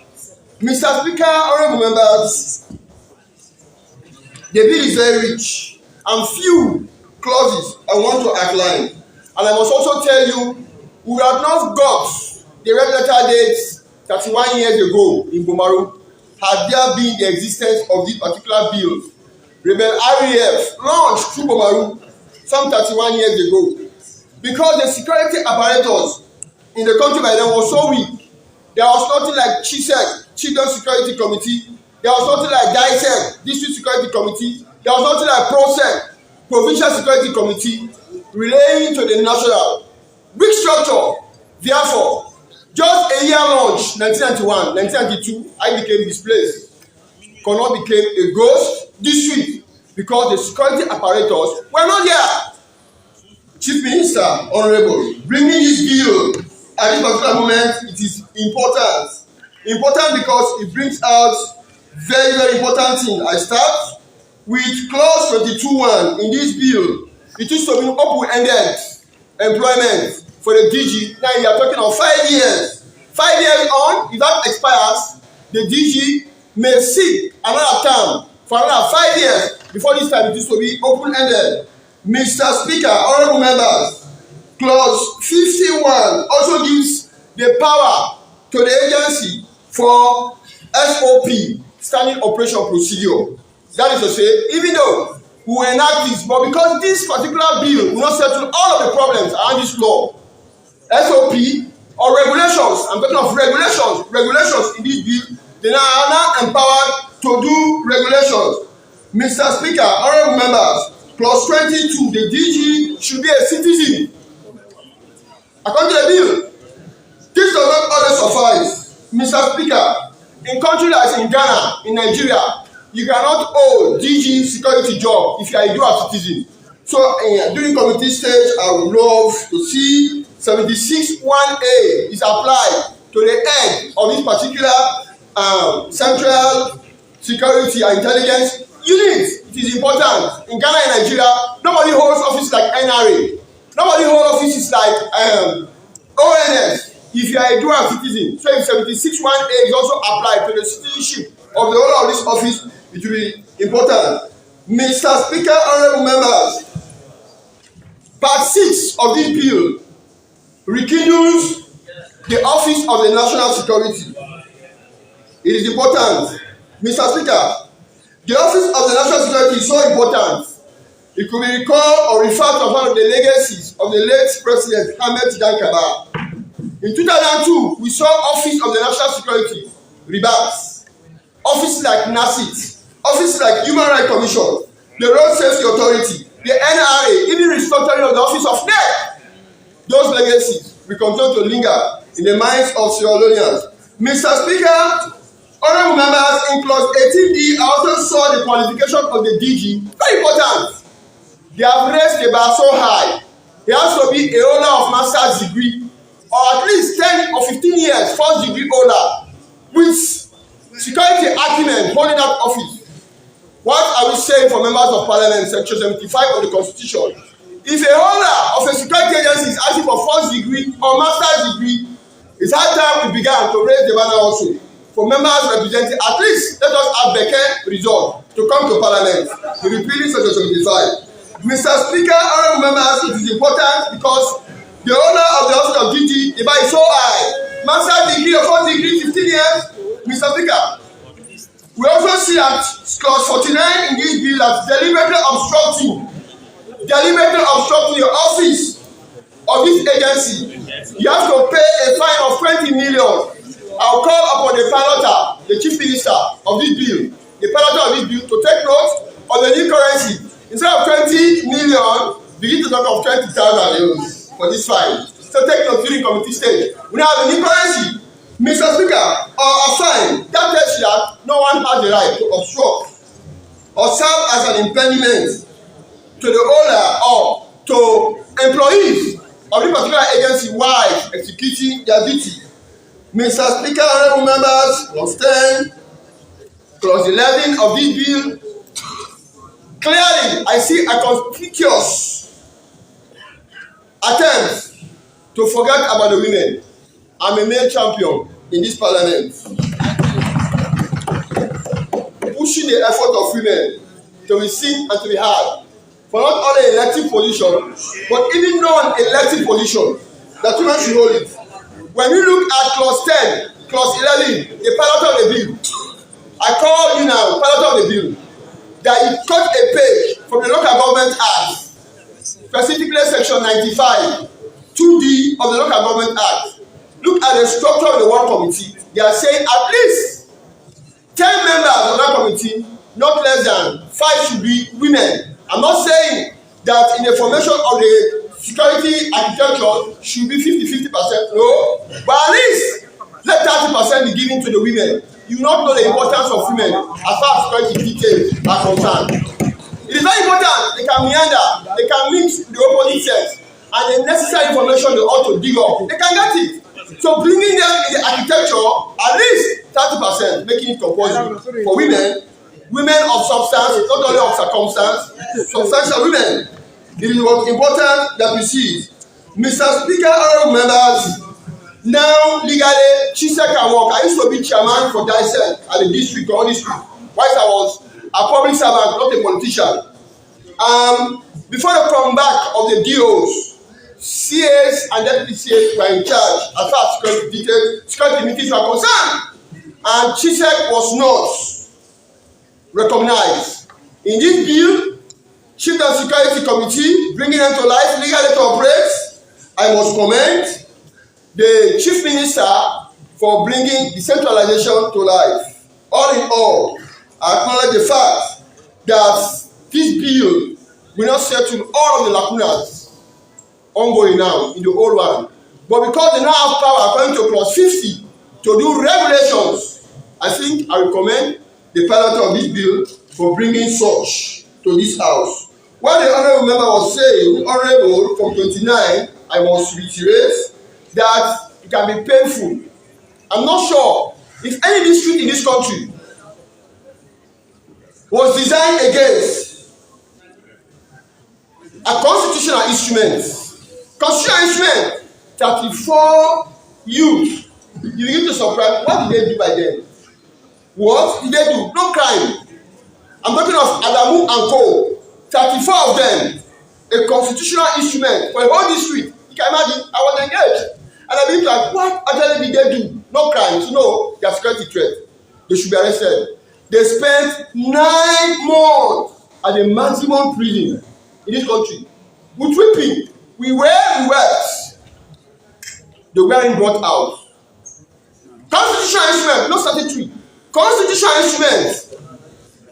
Speaker 8: Mr. Speaker, honorable members, the bill is very rich and few clauses I want to outline. And I must also tell you, we have not got the red letter dates 31 years ago in Bomaru had there been the existence of this particular bill. Rebel RAF launched through Bomaru some 31 years ago because the security apparatus in the country by then was so weak. There was nothing like CHISEC, Children's Security Committee. There was nothing like DISEC, District Security Committee. There was nothing like PROSEC, Provincial Security Committee, relating to the national. Big structure. Therefore, just a year launch, 1991, 1992, I became displaced. Kono became a ghost district because the security apparatus were not there. Chief Minister, Honorable, bringing this bill at this particular moment, it is important. Important because it brings out very, very important thing. I start with clause 22(1) in this bill. It is to be open-ended employment for the DG. Now you are talking of 5 years. 5 years on, if that expires, the DG may seek another term for another 5 years. Before this time, it is to be open-ended. Mr. Speaker, honorable members, clause 51 also gives the power to the agency for SOP, standing operation procedure. That is to say, even though we will enact this, but because this particular bill will not settle all of the problems around this law, SOP or regulations, I'm talking of regulations in this bill, they are now empowered to do regulations. Mr. Speaker, honorable members, clause 22, the DG should be a citizen. According to the bill, this does not always suffice. Mr. Speaker, in countries like in Ghana, in Nigeria, you cannot hold DG security job if you are a dual citizen. So during committee stage, I would love to see 76(1)(a) is applied to the head of this particular central security and intelligence unit. It is important. In Ghana and Nigeria, nobody holds office like NRA. Nobody holds offices like ONS. If you are a dual citizen, so if 76(1)(a) is also applied to the citizenship of the owner of this office, it will be important. Mr. Speaker, honorable members, part 6 of this bill rekindles the office of the national security. It is important. Mr. Speaker, the office of the national security is so important. It could be recalled or referred to one of the legacies of the late President Ahmed Dankaba. In 2002, we saw office of the national security rebuilt. Offices like NACIT, offices like Human Rights Commission, the Road Safety Authority, the NRA, even restructuring of the office of NEC. Those legacies will continue to linger in the minds of Sierra Leoneans. Mr. Speaker, honorable members, in clause 18D, I also saw the qualification of the DG. Very important. They have raised the bar so high. He has to be a holder of master's degree, or at least 10 or 15 years first degree holder, with security acumen holding that office. What are we saying for members of parliament, section 75 of the constitution? If a holder of a security agency is asking for first degree or master's degree, it's high time we began to raise the banner also. For members representing, at least let us have Beke result to come to parliament. The repealing section 75. Mr. Speaker, honorable members, it is important because the owner of the office of DG, the BAI is so high. Master's degree or first degree, 15 years. Mr. Speaker, we also see at clause 49 in this bill that deliberately obstructing your office of this agency, you have to pay a fine of 20 million. I'll call upon the piloter, the chief minister of this bill, to take note of the new currency. Instead of 20 million, begin to talk of 20,000 euros for this fine. So take note during committee stage. We now have a new currency. Mr. Speaker, or a fine that tells you that no one has the right to obstruct or serve as an impediment to the owner or to employees of this particular agency while executing their duty. Mr. Speaker, honorable members, clause 10, clause 11 of this bill, clearly I see a conspicuous attempt to forget about the women. I'm a male champion in this parliament, pushing the effort of women to be seen and to be heard for not only elective position, but even non-elective position that women should hold it. When you look at clause 10, clause 11, the pilot of the bill, I call you now, pilot of the bill, that you cut a page from the Local Government Act, specifically section 95, 2D of the Local Government Act. Look at the structure of the work committee. They are saying at least 10 members of that committee, not less than 5 should be women. I'm not saying that in the formation of the security architecture should be 50-50%, no, but at least let 30% be given to the women. You not know the importance of women as far as security details are concerned. It is very important. They can meander, they can mix the opposite sex, and the necessary information they ought to dig up, they can get it. So bringing them in the architecture, at least 30%, making it compulsory for women of substance, not only of circumstance, substantial women. It is important that we see it. Mr. Speaker, honorable members, now legally, Chisek can work. I used to be chairman for DICEC at the district or district, whilst I was a public servant, not a politician. Before the comeback of the DOs, CAs and deputy CAs were in charge as far as security meetings were concerned, and Chisek was not recognized. In this bill, Chief and Security Committee bringing them to life legally to operate, I must commend the Chief Minister for bringing decentralization to life. All in all, I acknowledge the fact that this bill will not settle all of the lacunas ongoing now in the old one, but because they now have power according to clause 50 to do regulations, I think I will commend the pilot of this bill for bringing such to this house. What the honourable member was saying, honourable from 29, I must reiterate that it can be painful. I'm not sure if any district in this country was designed against a constitutional instrument. Constitutional instrument, 34 youth. You begin to surprise, what did they do by then? What did they do? No crime. I'm talking of Adamu and Co. 34 of them. A constitutional instrument for a whole district. You can imagine, I was engaged. And I believe like, what actually did they do? No crimes, no, they are security threat. They should be arrested. They spent 9 months at the maximum prison in this country. With whipping. We wept. They weren't brought out. Constitutional instrument, no statutory. Constitutional instrument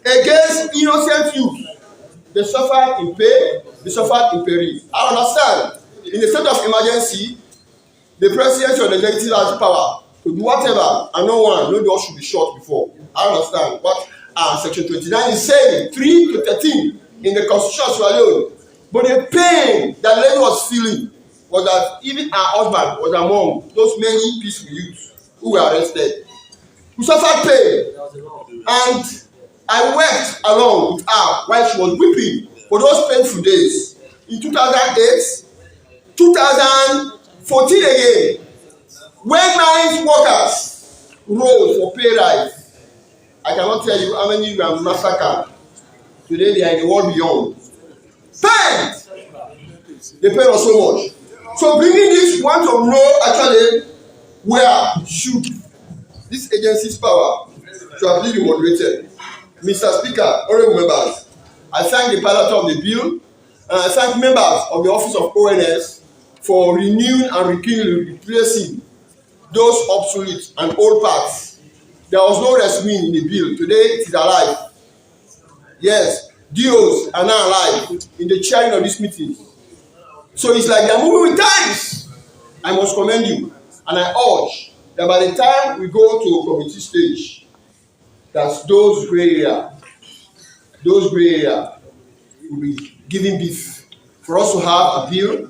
Speaker 8: against innocent youth. They suffered in pain, they suffered in peril. I understand. In the state of emergency, the president or the executive has power to do whatever, and no door should be shut before. I understand what section 29 is saying, 3 to 13 in the Constitution alone. But the pain that lady was feeling was that even her husband was among those many peaceful youths who were arrested. We suffered pain. And I wept along with her while she was weeping for those painful days. In 2008, 2014 again, when mine workers rose for pay rise, I cannot tell you how many were massacred. Today they are in the world beyond. Pain! They paid us so much. So bringing this, we want to know actually where should this agency's power should have been moderated. Mr. Speaker, honorable members, I thank the pilot of the bill and I thank members of the Office of ONS for renewing and replacing those obsolete and old parts. There was no resmin in the bill. Today it is alive. Yes, DOs are now alive in the chairing of this meeting. So it's like they are moving with times. I must commend you. And I urge that by the time we go to committee stage, that those gray area will be giving birth for us to have a bill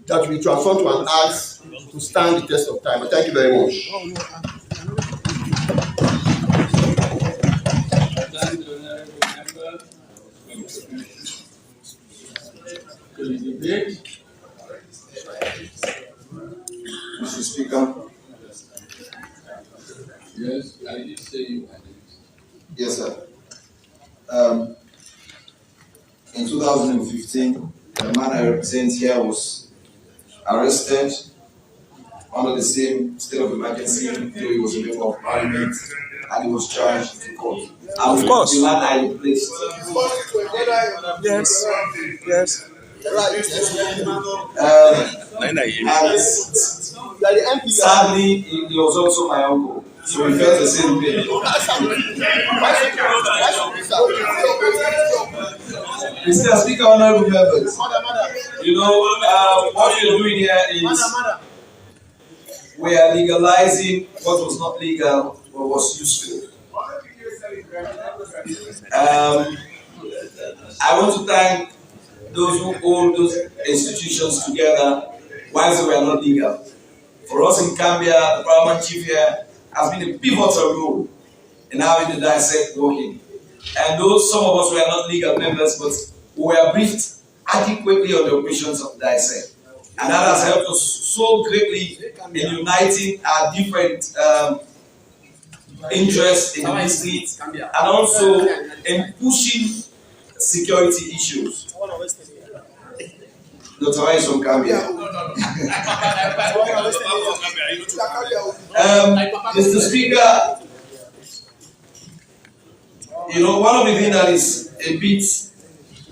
Speaker 8: that will be transformed to an act to stand the test of time. But thank you very much.
Speaker 11: Mr. Speaker.
Speaker 2: Yes, I did say you.
Speaker 11: Yes, sir. In 2015, the man I represent here was arrested under the same state of emergency, though he was a member of parliament, and he was charged to court. And of course, the man I replaced.
Speaker 15: Yes. Yes.
Speaker 11: And sadly, he was also my uncle, so we felt the same pain. Mr. Speaker, honorable members, you know, what we are doing here is we are legalizing what was not legal but was useful. I want to thank those who hold those institutions together whilst they were not legal. For us in Cambia, the paramount chief here has been a pivotal role in having the dissect working. And though some of us were not legal members, but we were briefed adequately on the operations of dissect. And that has helped us so greatly in uniting our different interests in the district and also in pushing security issues. Dr. Rice from Cambia. Mr. Speaker, you know, one of the things that is a bit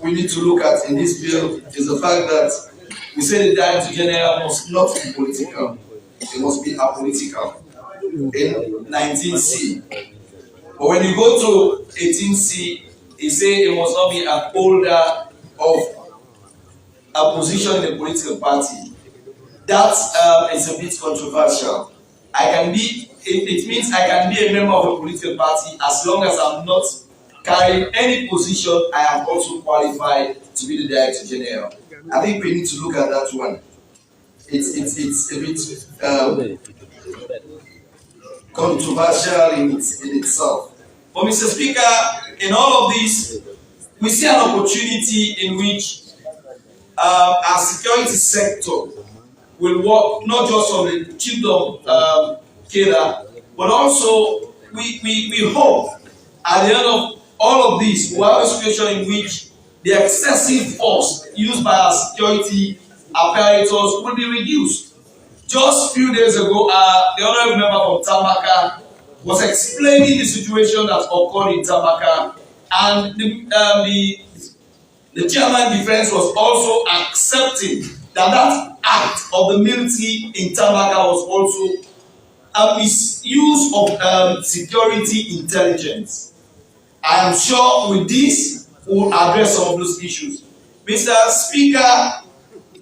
Speaker 11: we need to look at in this bill is the fact that we say the Director General must not be political. It must be apolitical in 19C. But when you go to 18C, it says it must not be an holder of a position in a political party. That is a bit controversial. It means I can be a member of a political party as long as I'm not carrying any position. I am also qualified to be the Director General. I think we need to look at that one. It's a bit controversial in itself. But Mr. Speaker, in all of this, we see an opportunity in which our security sector will work not just on the Kingdom Keda, but also we hope at the end of all of this, we have a situation in which the excessive force used by our security apparatus will be reduced. Just a few days ago, the honorable member from Tamaka was explaining the situation that occurred in Tamaka, and the chairman defense was also accepting that act of the military in Tamaka was also a misuse of security intelligence. I am sure with this we will address some of those issues. Mr. Speaker,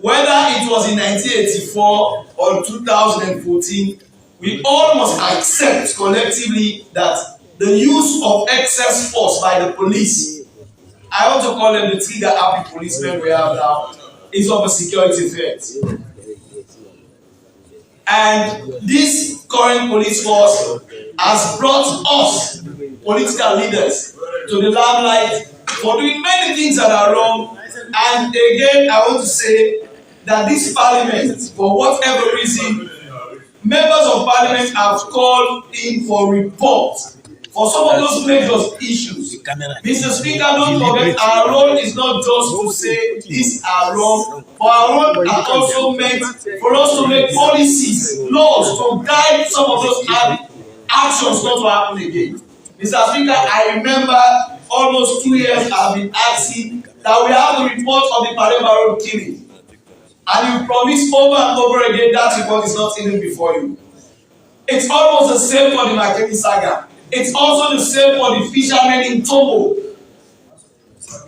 Speaker 11: whether it was in 1984 or 2014, we all must accept collectively that the use of excess force by the police, I want to call them the trigger-happy policemen we have now, is of a security threat.
Speaker 12: And this current police force has brought us, political leaders, to the limelight for doing many things that are wrong. And again, I want to say that this parliament, for whatever reason, members of parliament have called in for reports for some of those major issues. Mr. Speaker, don't forget, our role is not just to say these are wrong, but our role are also meant for us to make policies, laws to guide some of those actions not to happen again. Mr. Speaker, I remember almost 2 years I've been asking that we have the report of the Palema Road killing. And you promise over and over again that report is not even before you. It's almost the same for the Makeni saga. It's also the same for the fishermen in Togo.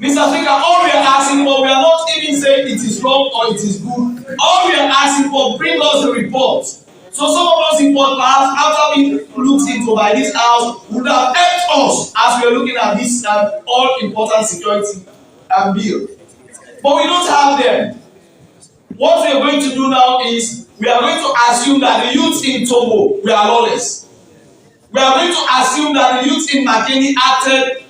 Speaker 12: Mr. Speaker, all we are asking for, we are not even saying it is wrong or it is good. All we are asking for, bring us the report. So some of those reports, perhaps after being looked into by this house, would have helped us as we are looking at this all important security bill. But we don't have them. What we are going to do now is we are going to assume that the youth in Togo were lawless. We are going to assume that the youth in Makeni acted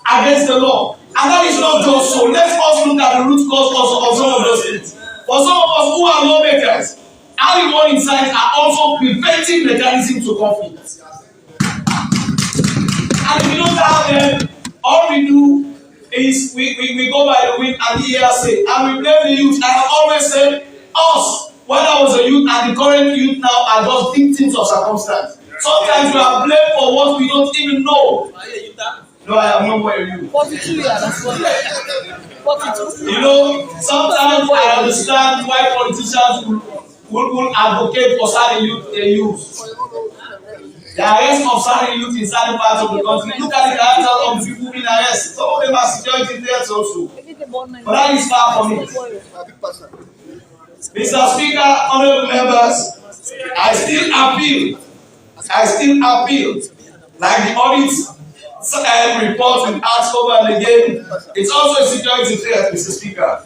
Speaker 12: against the law. And that is not just so. Let us look at the root cause of some of those things. For some of us who are lawmakers, early warning signs are also preventive mechanisms to conflict. And if we don't have them, all we do is we go by the wind and the ERNRST, and we blame the youth. I have always said, us, when I was a youth and the current youth now are just victims of circumstance. Sometimes we are blamed for what we don't even know. No, I am not more a youth.
Speaker 13: 42 years, that's what. 42.
Speaker 12: You know, sometimes I understand why politicians will advocate for certain youth they use. The arrest of certain youth in certain parts of the country. Look at the character of the people being arrested. Some of them are security threats also. But that is far from it. Mr. Speaker, honorable members, I still appeal, like the audit report we asked over and again, it's also a security threat, Mr. Speaker,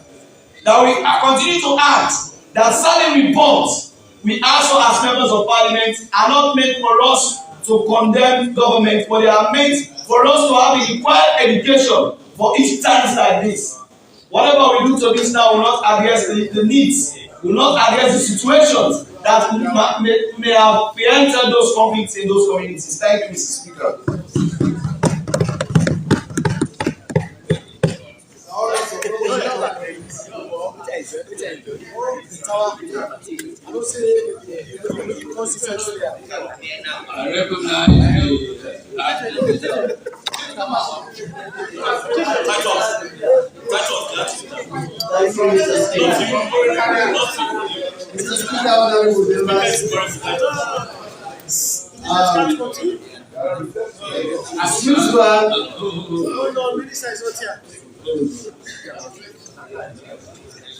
Speaker 12: that we continue to ask that certain reports we ask for as members of parliament are not meant for us to condemn government, but they are meant for us to have the required education for each times like this. Whatever we do to this now will not address the needs, will not address the situations that may have preempted those conflicts in those communities. Thank you, Mr. Speaker.
Speaker 2: I recognize
Speaker 3: Mr. Speaker, honorable members, as usual,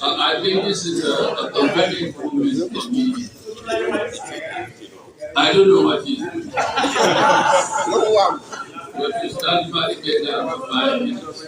Speaker 2: I think this is a very improvement for me. I don't know what it is. But you stand barricade down for 5 minutes.